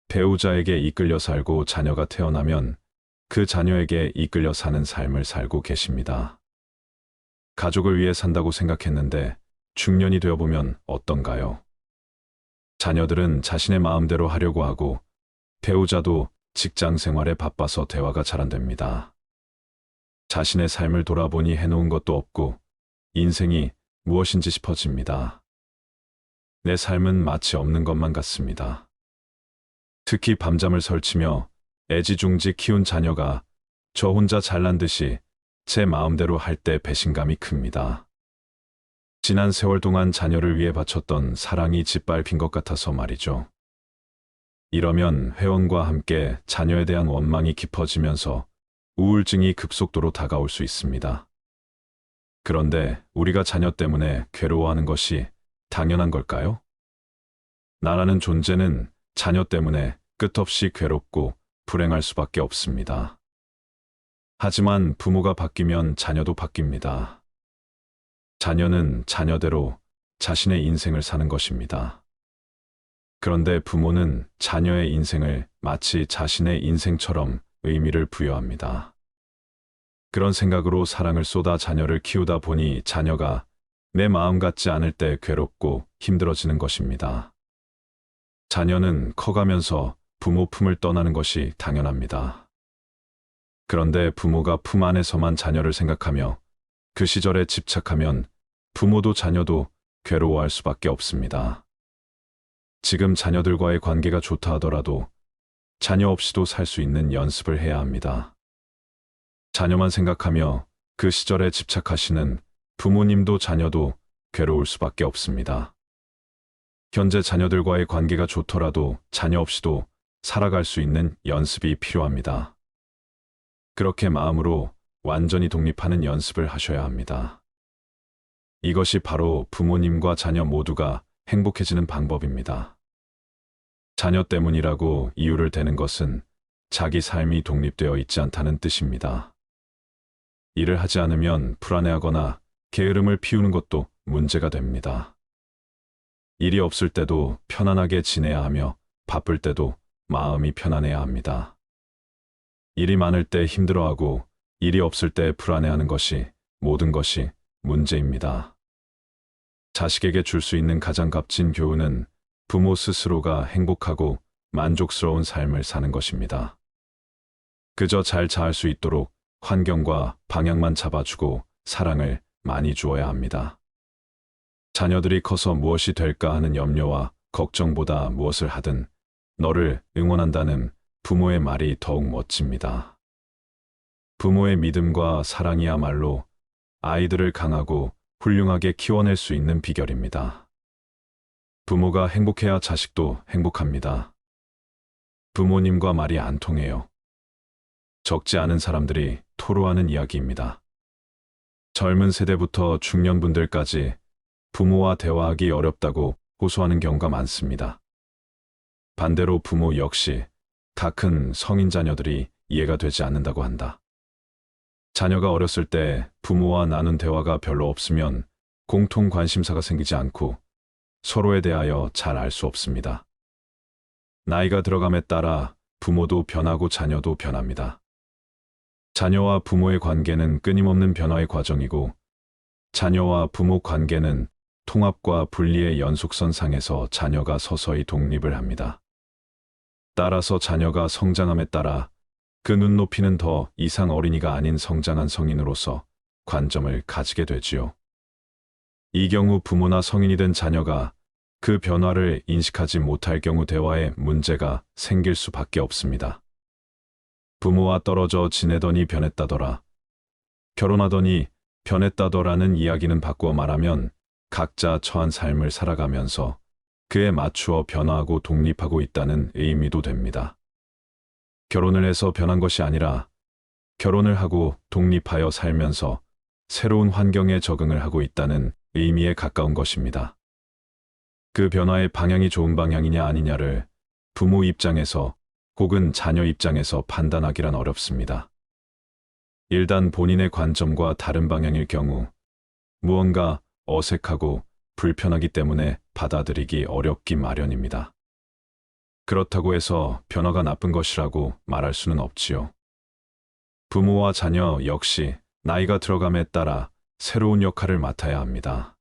배우자에게 이끌려 살고 자녀가 태어나면 그 자녀에게 이끌려 사는 삶을 살고 계십니다. 가족을 위해 산다고 생각했는데 중년이 되어보면 어떤가요? 자녀들은 자신의 마음대로 하려고 하고 배우자도 직장 생활에 바빠서 대화가 잘 안 됩니다. 자신의 삶을 돌아보니 해놓은 것도 없고 인생이 무엇인지 싶어집니다. 내 삶은 마치 없는 것만 같습니다. 특히 밤잠을 설치며 애지중지 키운 자녀가 저 혼자 잘난 듯이 제 마음대로 할 때 배신감이 큽니다. 지난 세월 동안 자녀를 위해 바쳤던 사랑이 짓밟힌 것 같아서 말이죠. 이러면 회원과 함께 자녀에 대한 원망이 깊어지면서 우울증이 급속도로 다가올 수 있습니다. 그런데 우리가 자녀 때문에 괴로워하는 것이 당연한 걸까요? 나라는 존재는 자녀 때문에 끝없이 괴롭고 불행할 수밖에 없습니다. 하지만 부모가 바뀌면 자녀도 바뀝니다. 자녀는 자녀대로 자신의 인생을 사는 것입니다. 그런데 부모는 자녀의 인생을 마치 자신의 인생처럼 의미를 부여합니다. 그런 생각으로 사랑을 쏟아 자녀를 키우다 보니 자녀가 내 마음 같지 않을 때 괴롭고 힘들어지는 것입니다. 자녀는 커가면서 부모 품을 떠나는 것이 당연합니다. 그런데 부모가 품 안에서만 자녀를 생각하며 그 시절에 집착하면 부모도 자녀도 괴로워할 수밖에 없습니다. 지금 자녀들과의 관계가 좋다 하더라도 자녀 없이도 살 수 있는 연습을 해야 합니다. 자녀만 생각하며 그 시절에 집착하시는 부모님도 자녀도 괴로울 수밖에 없습니다. 현재 자녀들과의 관계가 좋더라도 자녀 없이도 살아갈 수 있는 연습이 필요합니다. 그렇게 마음으로 완전히 독립하는 연습을 하셔야 합니다. 이것이 바로 부모님과 자녀 모두가 행복해지는 방법입니다. 자녀 때문이라고 이유를 대는 것은 자기 삶이 독립되어 있지 않다는 뜻입니다. 일을 하지 않으면 불안해하거나 게으름을 피우는 것도 문제가 됩니다. 일이 없을 때도 편안하게 지내야 하며 바쁠 때도 마음이 편안해야 합니다. 일이 많을 때 힘들어하고 일이 없을 때 불안해하는 것이 모든 것이 문제입니다. 자식에게 줄 수 있는 가장 값진 교훈은 부모 스스로가 행복하고 만족스러운 삶을 사는 것입니다. 그저 잘 자랄 수 있도록 환경과 방향만 잡아주고 사랑을 많이 주어야 합니다. 자녀들이 커서 무엇이 될까 하는 염려와 걱정보다 무엇을 하든 너를 응원한다는 부모의 말이 더욱 멋집니다. 부모의 믿음과 사랑이야말로 아이들을 강하고 훌륭하게 키워낼 수 있는 비결입니다. 부모가 행복해야 자식도 행복합니다. 부모님과 말이 안 통해요. 적지 않은 사람들이 토로하는 이야기입니다. 젊은 세대부터 중년분들까지 부모와 대화하기 어렵다고 호소하는 경우가 많습니다. 반대로 부모 역시 다 큰 성인 자녀들이 이해가 되지 않는다고 한다. 자녀가 어렸을 때 부모와 나눈 대화가 별로 없으면 공통 관심사가 생기지 않고 서로에 대하여 잘 알 수 없습니다. 나이가 들어감에 따라 부모도 변하고 자녀도 변합니다. 자녀와 부모의 관계는 끊임없는 변화의 과정이고 자녀와 부모 관계는 통합과 분리의 연속선상에서 자녀가 서서히 독립을 합니다. 따라서 자녀가 성장함에 따라 그 눈높이는 더 이상 어린이가 아닌 성장한 성인으로서 관점을 가지게 되지요. 이 경우 부모나 성인이 된 자녀가 그 변화를 인식하지 못할 경우 대화에 문제가 생길 수밖에 없습니다. 부모와 떨어져 지내더니 변했다더라. 결혼하더니 변했다더라는 이야기는 바꾸어 말하면 각자 처한 삶을 살아가면서 그에 맞추어 변화하고 독립하고 있다는 의미도 됩니다. 결혼을 해서 변한 것이 아니라 결혼을 하고 독립하여 살면서 새로운 환경에 적응을 하고 있다는 의미에 가까운 것입니다. 그 변화의 방향이 좋은 방향이냐 아니냐를 부모 입장에서 혹은 자녀 입장에서 판단하기란 어렵습니다. 일단 본인의 관점과 다른 방향일 경우 무언가 어색하고 불편하기 때문에 받아들이기 어렵기 마련입니다. 그렇다고 해서 변화가 나쁜 것이라고 말할 수는 없지요. 부모와 자녀 역시 나이가 들어감에 따라 새로운 역할을 맡아야 합니다.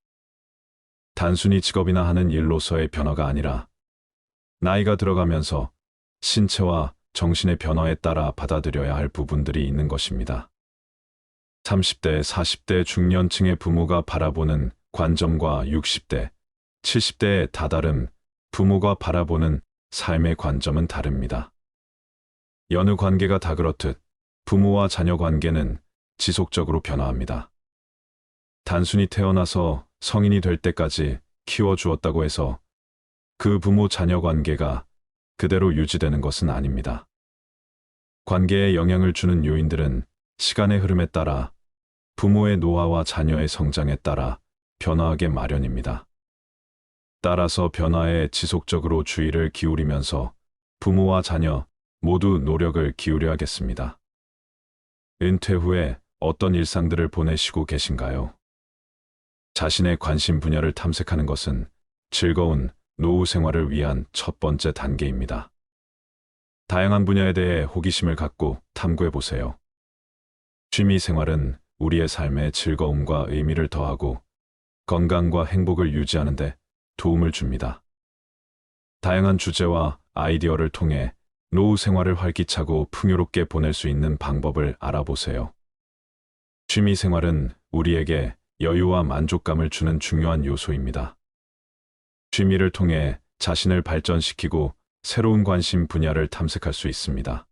단순히 직업이나 하는 일로서의 변화가 아니라 나이가 들어가면서 신체와 정신의 변화에 따라 받아들여야 할 부분들이 있는 것입니다. 30대, 40대 중년층의 부모가 바라보는 관점과 60대, 70대의 다다른 부모가 바라보는 삶의 관점은 다릅니다. 여느 관계가 다 그렇듯 부모와 자녀 관계는 지속적으로 변화합니다. 단순히 태어나서 성인이 될 때까지 키워주었다고 해서 그 부모 자녀 관계가 그대로 유지되는 것은 아닙니다. 관계에 영향을 주는 요인들은 시간의 흐름에 따라 부모의 노화와 자녀의 성장에 따라 변화하게 마련입니다. 따라서 변화에 지속적으로 주의를 기울이면서 부모와 자녀 모두 노력을 기울여야겠습니다. 은퇴 후에 어떤 일상들을 보내시고 계신가요? 자신의 관심 분야를 탐색하는 것은 즐거운 노후 생활을 위한 첫 번째 단계입니다. 다양한 분야에 대해 호기심을 갖고 탐구해 보세요. 취미 생활은 우리의 삶에 즐거움과 의미를 더하고 건강과 행복을 유지하는 데 도움을 줍니다. 다양한 주제와 아이디어를 통해 노후 생활을 활기차고 풍요롭게 보낼 수 있는 방법을 알아보세요. 취미 생활은 우리에게 여유와 만족감을 주는 중요한 요소입니다. 취미를 통해 자신을 발전시키고 새로운 관심 분야를 탐색할 수 있습니다.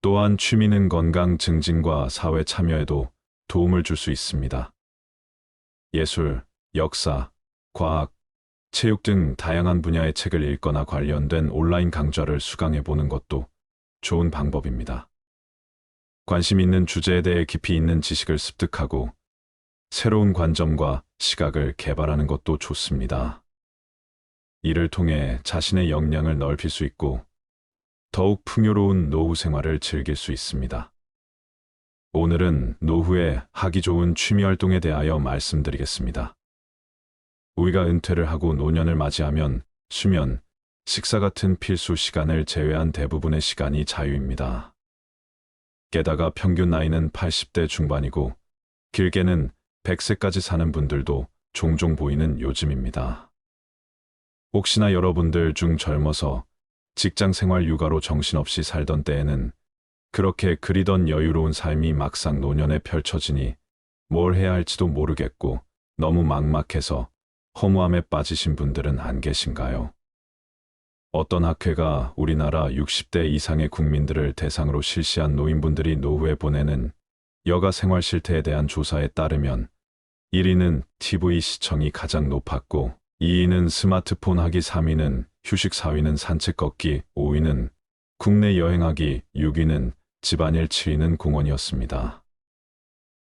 또한 취미는 건강 증진과 사회 참여에도 도움을 줄 수 있습니다. 예술, 역사, 과학, 체육 등 다양한 분야의 책을 읽거나 관련된 온라인 강좌를 수강해 보는 것도 좋은 방법입니다. 관심 있는 주제에 대해 깊이 있는 지식을 습득하고 새로운 관점과 시각을 개발하는 것도 좋습니다. 이를 통해 자신의 역량을 넓힐 수 있고 더욱 풍요로운 노후 생활을 즐길 수 있습니다. 오늘은 노후에 하기 좋은 취미 활동에 대하여 말씀드리겠습니다. 우리가 은퇴를 하고 노년을 맞이하면 수면, 식사 같은 필수 시간을 제외한 대부분의 시간이 자유입니다. 게다가 평균 나이는 80대 중반이고 길게는 100세까지 사는 분들도 종종 보이는 요즘입니다. 혹시나 여러분들 중 젊어서 직장 생활 육아로 정신없이 살던 때에는 그렇게 그리던 여유로운 삶이 막상 노년에 펼쳐지니 뭘 해야 할지도 모르겠고 너무 막막해서 허무함에 빠지신 분들은 안 계신가요? 어떤 학회가 우리나라 60대 이상의 국민들을 대상으로 실시한 노인분들이 노후에 보내는 여가 생활 실태에 대한 조사에 따르면 1위는 TV 시청이 가장 높았고 2위는 스마트폰 하기, 3위는 휴식, 4위는 산책 걷기, 5위는 국내 여행하기, 6위는 집안일, 7위는 공원이었습니다.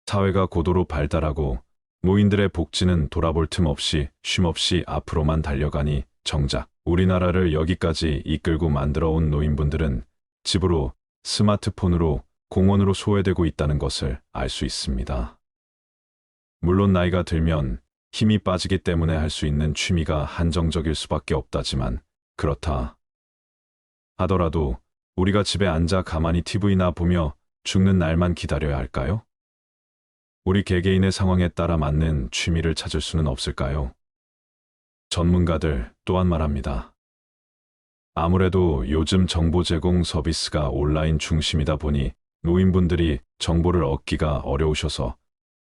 사회가 고도로 발달하고 노인들의 복지는 돌아볼 틈 없이 쉼없이 앞으로만 달려가니 정작 우리나라를 여기까지 이끌고 만들어 온 노인분들은 집으로, 스마트폰으로, 공원으로 소외되고 있다는 것을 알 수 있습니다. 물론 나이가 들면 힘이 빠지기 때문에 할 수 있는 취미가 한정적일 수밖에 없다지만 그렇다 하더라도 우리가 집에 앉아 가만히 TV나 보며 죽는 날만 기다려야 할까요? 우리 개개인의 상황에 따라 맞는 취미를 찾을 수는 없을까요? 전문가들 또한 말합니다. 아무래도 요즘 정보 제공 서비스가 온라인 중심이다 보니 노인분들이 정보를 얻기가 어려우셔서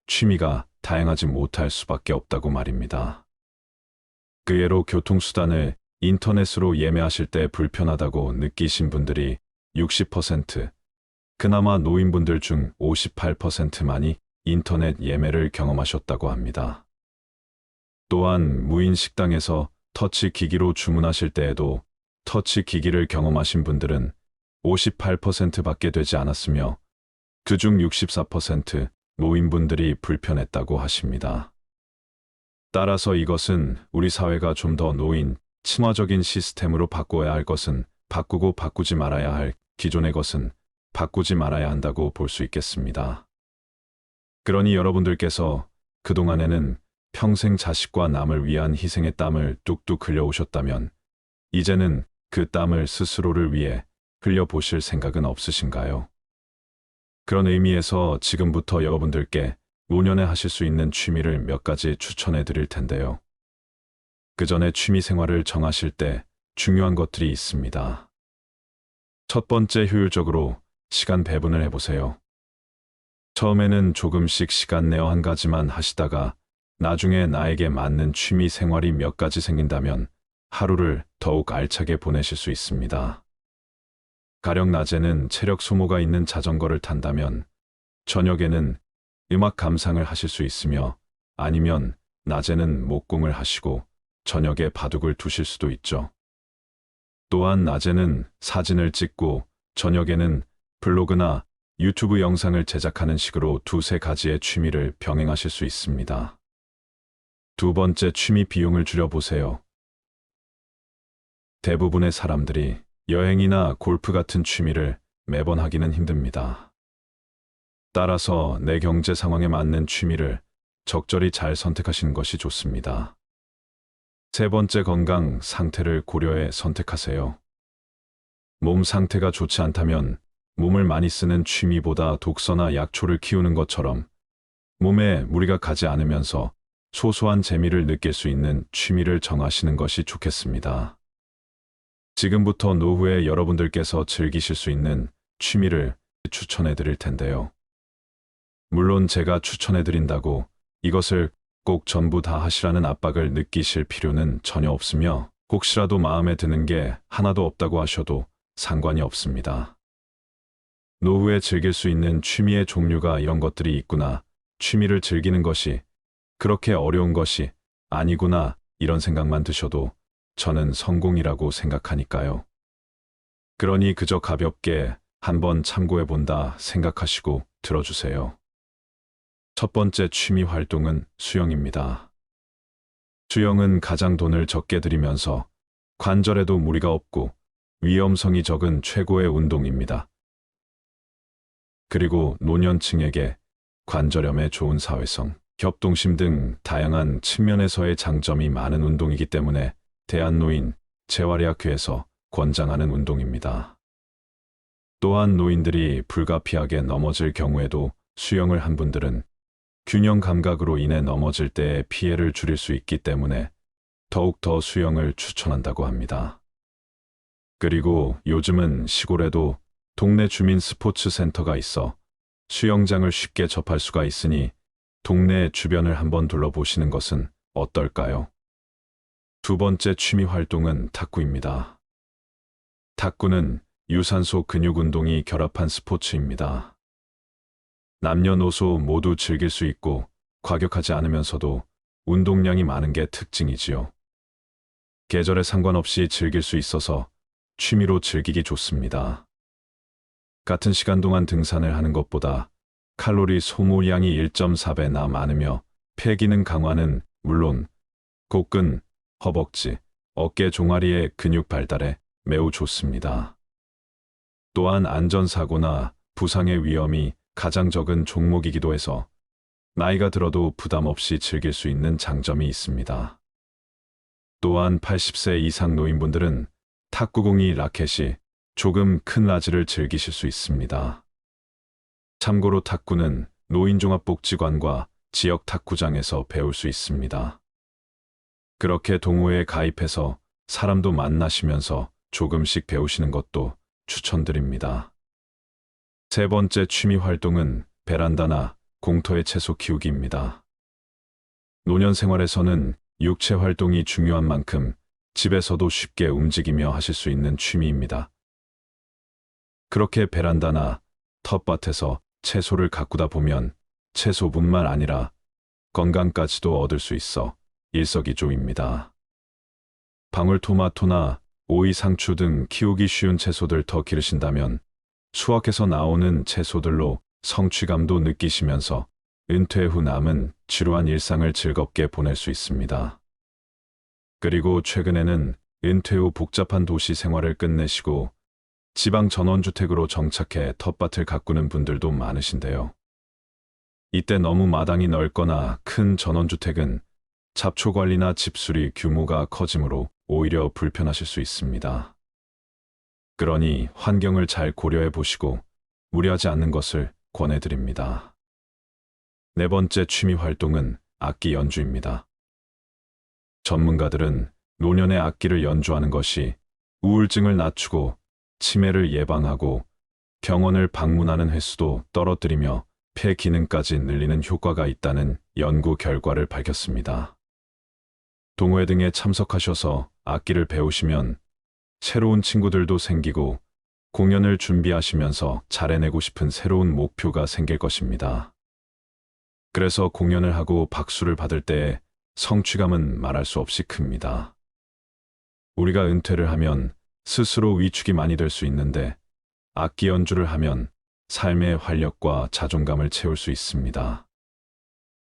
취미가 다양하지 못할 수밖에 없다고 말입니다. 그 예로 교통수단을 인터넷으로 예매하실 때 불편하다고 느끼신 분들이 60%, 그나마 노인분들 중 58%만이 인터넷 예매를 경험하셨다고 합니다. 또한 무인 식당에서 터치 기기로 주문하실 때에도 터치 기기를 경험하신 분들은 58%밖에 되지 않았으며 그중 64% 노인분들이 불편했다고 하십니다. 따라서 이것은 우리 사회가 좀 더 노인 친화적인 시스템으로 바꿔야 할 것은 바꾸고 바꾸지 말아야 할 기존의 것은 바꾸지 말아야 한다고 볼 수 있겠습니다. 그러니 여러분들께서 그동안에는 평생 자식과 남을 위한 희생의 땀을 뚝뚝 흘려오셨다면 이제는 그 땀을 스스로를 위해 흘려보실 생각은 없으신가요? 그런 의미에서 지금부터 여러분들께 노년에 하실 수 있는 취미를 몇 가지 추천해 드릴 텐데요. 그 전에 취미 생활을 정하실 때 중요한 것들이 있습니다. 첫 번째, 효율적으로 시간 배분을 해보세요. 처음에는 조금씩 시간 내어 한 가지만 하시다가 나중에 나에게 맞는 취미 생활이 몇 가지 생긴다면 하루를 더욱 알차게 보내실 수 있습니다. 가령 낮에는 체력 소모가 있는 자전거를 탄다면 저녁에는 음악 감상을 하실 수 있으며 아니면 낮에는 목공을 하시고 저녁에 바둑을 두실 수도 있죠. 또한 낮에는 사진을 찍고 저녁에는 블로그나 유튜브 영상을 제작하는 식으로 두세 가지의 취미를 병행하실 수 있습니다. 두 번째, 취미 비용을 줄여보세요. 대부분의 사람들이 여행이나 골프 같은 취미를 매번 하기는 힘듭니다. 따라서 내 경제 상황에 맞는 취미를 적절히 잘 선택하시는 것이 좋습니다. 세 번째, 건강 상태를 고려해 선택하세요. 몸 상태가 좋지 않다면 몸을 많이 쓰는 취미보다 독서나 약초를 키우는 것처럼 몸에 무리가 가지 않으면서 소소한 재미를 느낄 수 있는 취미를 정하시는 것이 좋겠습니다. 지금부터 노후에 여러분들께서 즐기실 수 있는 취미를 추천해 드릴 텐데요. 물론 제가 추천해 드린다고 이것을 꼭 전부 다 하시라는 압박을 느끼실 필요는 전혀 없으며 혹시라도 마음에 드는 게 하나도 없다고 하셔도 상관이 없습니다. 노후에 즐길 수 있는 취미의 종류가 이런 것들이 있구나, 취미를 즐기는 것이 그렇게 어려운 것이 아니구나, 이런 생각만 드셔도 저는 성공이라고 생각하니까요. 그러니 그저 가볍게 한번 참고해 본다 생각하시고 들어주세요. 첫 번째 취미 활동은 수영입니다. 수영은 가장 돈을 적게 들이면서 관절에도 무리가 없고 위험성이 적은 최고의 운동입니다. 그리고 노년층에게 관절염에 좋은 사회성, 협동심 등 다양한 측면에서의 장점이 많은 운동이기 때문에 대한노인 재활의학회에서 권장하는 운동입니다. 또한 노인들이 불가피하게 넘어질 경우에도 수영을 한 분들은 균형 감각으로 인해 넘어질 때의 피해를 줄일 수 있기 때문에 더욱더 수영을 추천한다고 합니다. 그리고 요즘은 시골에도 동네 주민 스포츠 센터가 있어 수영장을 쉽게 접할 수가 있으니 동네 주변을 한번 둘러보시는 것은 어떨까요? 두 번째 취미 활동은 탁구입니다. 탁구는 유산소 근육 운동이 결합한 스포츠입니다. 남녀노소 모두 즐길 수 있고 과격하지 않으면서도 운동량이 많은 게 특징이지요. 계절에 상관없이 즐길 수 있어서 취미로 즐기기 좋습니다. 같은 시간 동안 등산을 하는 것보다 칼로리 소모량이 1.4배나 많으며 폐기능 강화는 물론 복근, 허벅지, 어깨 종아리의 근육 발달에 매우 좋습니다. 또한 안전사고나 부상의 위험이 가장 적은 종목이기도 해서 나이가 들어도 부담 없이 즐길 수 있는 장점이 있습니다. 또한 80세 이상 노인분들은 탁구공이 라켓이 조금 큰 라지를 즐기실 수 있습니다. 참고로 탁구는 노인종합복지관과 지역 탁구장에서 배울 수 있습니다. 그렇게 동호회에 가입해서 사람도 만나시면서 조금씩 배우시는 것도 추천드립니다. 세 번째 취미 활동은 베란다나 공터의 채소 키우기입니다. 노년 생활에서는 육체 활동이 중요한 만큼 집에서도 쉽게 움직이며 하실 수 있는 취미입니다. 그렇게 베란다나 텃밭에서 채소를 가꾸다 보면 채소뿐만 아니라 건강까지도 얻을 수 있어 일석이조입니다. 방울토마토나 오이, 상추 등 키우기 쉬운 채소들 더 기르신다면 수확해서 나오는 채소들로 성취감도 느끼시면서 은퇴 후 남은 지루한 일상을 즐겁게 보낼 수 있습니다. 그리고 최근에는 은퇴 후 복잡한 도시 생활을 끝내시고 지방 전원주택으로 정착해 텃밭을 가꾸는 분들도 많으신데요. 이때 너무 마당이 넓거나 큰 전원주택은 잡초 관리나 집수리 규모가 커지므로 오히려 불편하실 수 있습니다. 그러니 환경을 잘 고려해 보시고 무리하지 않는 것을 권해드립니다. 네 번째 취미 활동은 악기 연주입니다. 전문가들은 노년에 악기를 연주하는 것이 우울증을 낮추고 치매를 예방하고 병원을 방문하는 횟수도 떨어뜨리며 폐 기능까지 늘리는 효과가 있다는 연구 결과를 밝혔습니다. 동호회 등에 참석하셔서 악기를 배우시면 새로운 친구들도 생기고 공연을 준비하시면서 잘해내고 싶은 새로운 목표가 생길 것입니다. 그래서 공연을 하고 박수를 받을 때의 성취감은 말할 수 없이 큽니다. 우리가 은퇴를 하면 스스로 위축이 많이 될 수 있는데 악기 연주를 하면 삶의 활력과 자존감을 채울 수 있습니다.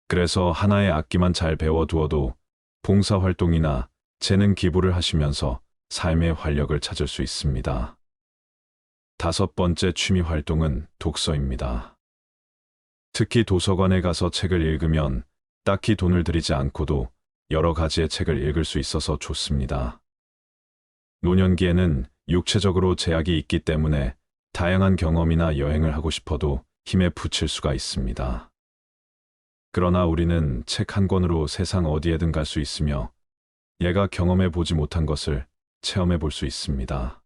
그래서 하나의 악기만 잘 배워두어도 봉사활동이나 재능 기부를 하시면서 삶의 활력을 찾을 수 있습니다. 다섯 번째 취미 활동은 독서입니다. 특히 도서관에 가서 책을 읽으면 딱히 돈을 들이지 않고도 여러 가지의 책을 읽을 수 있어서 좋습니다. 노년기에는 육체적으로 제약이 있기 때문에 다양한 경험이나 여행을 하고 싶어도 힘에 부칠 수가 있습니다. 그러나 우리는 책 한 권으로 세상 어디에든 갈 수 있으며 얘가 경험해 보지 못한 것을 체험해 볼 수 있습니다.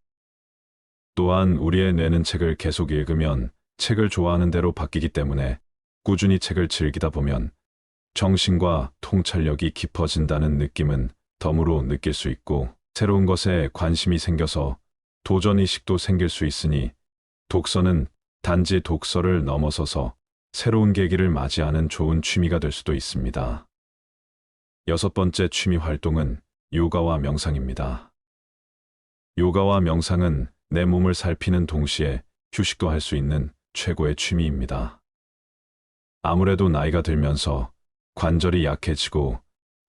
또한 우리의 뇌는 책을 계속 읽으면 책을 좋아하는 대로 바뀌기 때문에 꾸준히 책을 즐기다 보면 정신과 통찰력이 깊어진다는 느낌은 덤으로 느낄 수 있고 새로운 것에 관심이 생겨서 도전의식도 생길 수 있으니 독서는 단지 독서를 넘어서서 새로운 계기를 맞이하는 좋은 취미가 될 수도 있습니다. 여섯 번째 취미 활동은 요가와 명상입니다. 요가와 명상은 내 몸을 살피는 동시에 휴식도 할 수 있는 최고의 취미입니다. 아무래도 나이가 들면서 관절이 약해지고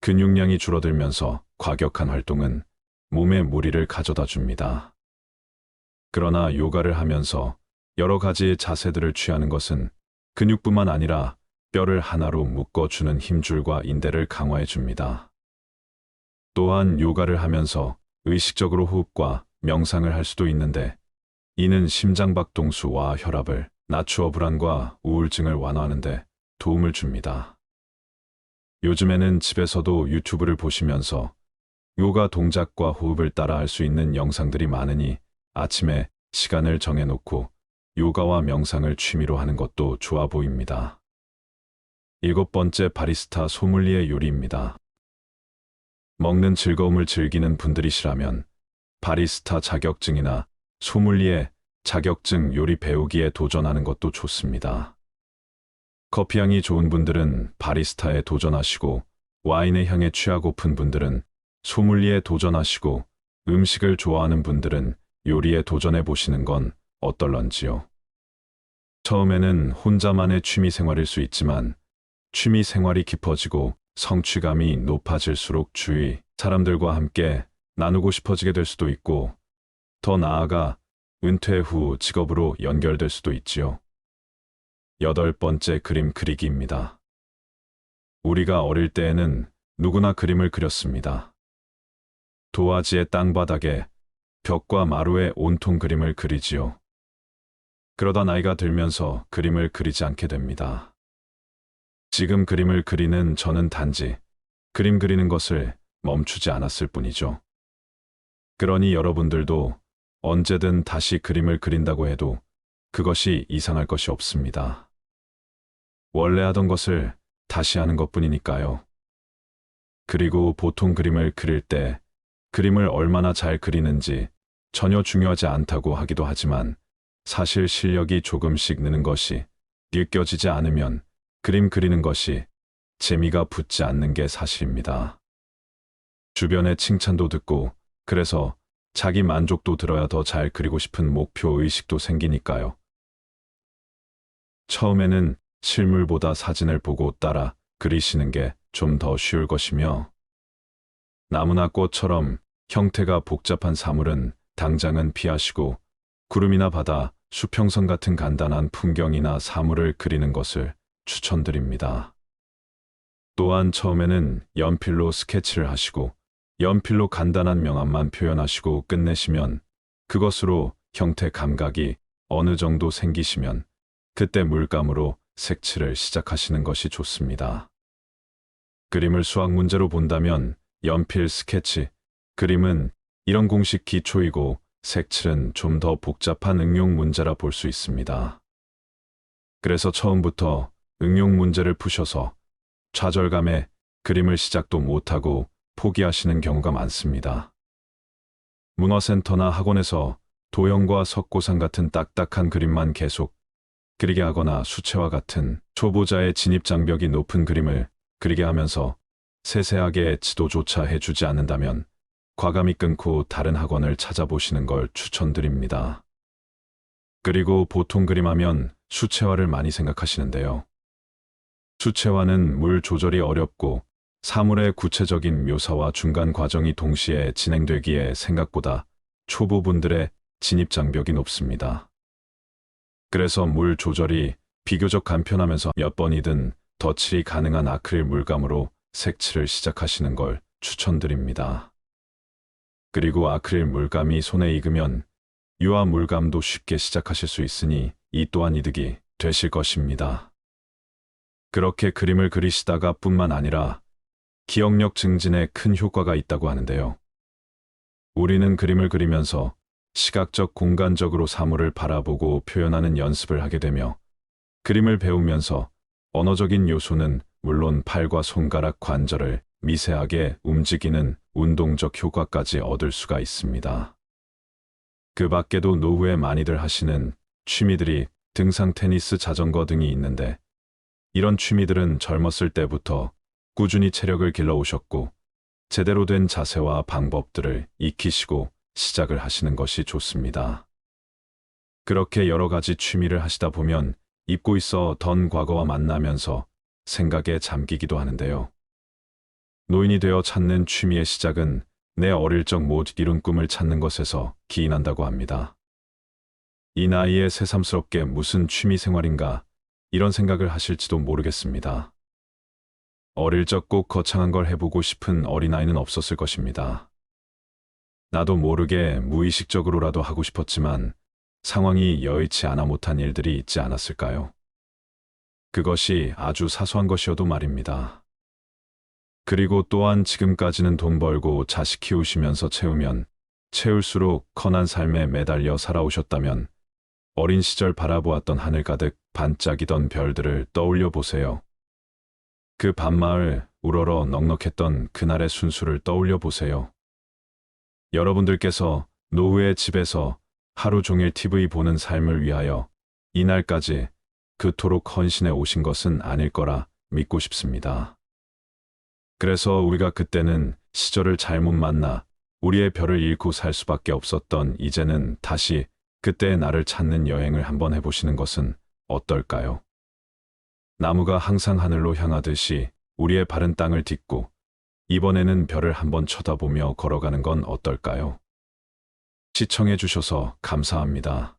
근육량이 줄어들면서 과격한 활동은 몸에 무리를 가져다 줍니다. 그러나 요가를 하면서 여러 가지의 자세들을 취하는 것은 근육뿐만 아니라 뼈를 하나로 묶어주는 힘줄과 인대를 강화해 줍니다. 또한 요가를 하면서 의식적으로 호흡과 명상을 할 수도 있는데 이는 심장박동수와 혈압을 낮추어 불안과 우울증을 완화하는 데 도움을 줍니다. 요즘에는 집에서도 유튜브를 보시면서 요가 동작과 호흡을 따라 할 수 있는 영상들이 많으니 아침에 시간을 정해놓고 요가와 명상을 취미로 하는 것도 좋아 보입니다. 일곱 번째 바리스타 소믈리에 요리입니다. 먹는 즐거움을 즐기는 분들이시라면 바리스타 자격증이나 소믈리에 자격증 요리 배우기에 도전하는 것도 좋습니다. 커피향이 좋은 분들은 바리스타에 도전하시고 와인의 향에 취하고픈 분들은 소믈리에 도전하시고 음식을 좋아하는 분들은 요리에 도전해 보시는 건 어떨런지요. 처음에는 혼자만의 취미 생활일 수 있지만 취미 생활이 깊어지고 성취감이 높아질수록 주위 사람들과 함께 나누고 싶어지게 될 수도 있고 더 나아가 은퇴 후 직업으로 연결될 수도 있지요. 여덟 번째 그림 그리기입니다. 우리가 어릴 때에는 누구나 그림을 그렸습니다. 도화지의 땅바닥에 벽과 마루에 온통 그림을 그리지요. 그러다 나이가 들면서 그림을 그리지 않게 됩니다. 지금 그림을 그리는 저는 단지 그림 그리는 것을 멈추지 않았을 뿐이죠. 그러니 여러분들도 언제든 다시 그림을 그린다고 해도 그것이 이상할 것이 없습니다. 원래 하던 것을 다시 하는 것뿐이니까요. 그리고 보통 그림을 그릴 때 그림을 얼마나 잘 그리는지 전혀 중요하지 않다고 하기도 하지만 사실 실력이 조금씩 느는 것이 느껴지지 않으면 그림 그리는 것이 재미가 붙지 않는 게 사실입니다. 주변의 칭찬도 듣고 그래서 자기 만족도 들어야 더 잘 그리고 싶은 목표 의식도 생기니까요. 처음에는 실물보다 사진을 보고 따라 그리시는 게 좀 더 쉬울 것이며 나무나 꽃처럼 형태가 복잡한 사물은 당장은 피하시고 구름이나 바다, 수평선 같은 간단한 풍경이나 사물을 그리는 것을 추천드립니다. 또한 처음에는 연필로 스케치를 하시고 연필로 간단한 명암만 표현하시고 끝내시면 그것으로 형태 감각이 어느 정도 생기시면 그때 물감으로 색칠을 시작하시는 것이 좋습니다. 그림을 수학 문제로 본다면 연필 스케치, 그림은 이런 공식 기초이고 색칠은 좀 더 복잡한 응용 문제라 볼 수 있습니다. 그래서 처음부터 응용 문제를 푸셔서 좌절감에 그림을 시작도 못하고 포기하시는 경우가 많습니다. 문화센터나 학원에서 도형과 석고상 같은 딱딱한 그림만 계속 그리게 하거나 수채화 같은 초보자의 진입장벽이 높은 그림을 그리게 하면서 세세하게 지도조차 해주지 않는다면 과감히 끊고 다른 학원을 찾아보시는 걸 추천드립니다. 그리고 보통 그림하면 수채화를 많이 생각하시는데요. 수채화는 물 조절이 어렵고 사물의 구체적인 묘사와 중간 과정이 동시에 진행되기에 생각보다 초보분들의 진입장벽이 높습니다. 그래서 물 조절이 비교적 간편하면서 몇 번이든 덧칠이 가능한 아크릴 물감으로 색칠을 시작하시는 걸 추천드립니다. 그리고 아크릴 물감이 손에 익으면 유화 물감도 쉽게 시작하실 수 있으니 이 또한 이득이 되실 것입니다. 그렇게 그림을 그리시다가 뿐만 아니라 기억력 증진에 큰 효과가 있다고 하는데요. 우리는 그림을 그리면서 시각적 공간적으로 사물을 바라보고 표현하는 연습을 하게 되며 그림을 배우면서 언어적인 요소는 물론 팔과 손가락 관절을 미세하게 움직이는 운동적 효과까지 얻을 수가 있습니다. 그 밖에도 노후에 많이들 하시는 취미들이 등산, 테니스, 자전거 등이 있는데 이런 취미들은 젊었을 때부터 꾸준히 체력을 길러 오셨고 제대로 된 자세와 방법들을 익히시고 시작을 하시는 것이 좋습니다. 그렇게 여러 가지 취미를 하시다 보면 잊고 있었던 과거와 만나면서 생각에 잠기기도 하는데요. 노인이 되어 찾는 취미의 시작은 내 어릴 적 못 이룬 꿈을 찾는 것에서 기인한다고 합니다. 이 나이에 새삼스럽게 무슨 취미 생활인가 이런 생각을 하실지도 모르겠습니다. 어릴 적 꼭 거창한 걸 해보고 싶은 어린아이는 없었을 것입니다. 나도 모르게 무의식적으로라도 하고 싶었지만 상황이 여의치 않아 못한 일들이 있지 않았을까요? 그것이 아주 사소한 것이어도 말입니다. 그리고 또한 지금까지는 돈 벌고 자식 키우시면서 채우면 채울수록 커난 삶에 매달려 살아오셨다면 어린 시절 바라보았던 하늘 가득 반짝이던 별들을 떠올려 보세요. 그 밤마을 우러러 넉넉했던 그날의 순수를 떠올려 보세요. 여러분들께서 노후의 집에서 하루 종일 TV 보는 삶을 위하여 이날까지 그토록 헌신해 오신 것은 아닐 거라 믿고 싶습니다. 그래서 우리가 그때는 시절을 잘못 만나 우리의 별을 잃고 살 수밖에 없었던 이제는 다시 그때의 나를 찾는 여행을 한번 해보시는 것은 어떨까요? 나무가 항상 하늘로 향하듯이 우리의 발은 땅을 딛고 이번에는 별을 한번 쳐다보며 걸어가는 건 어떨까요? 시청해 주셔서 감사합니다.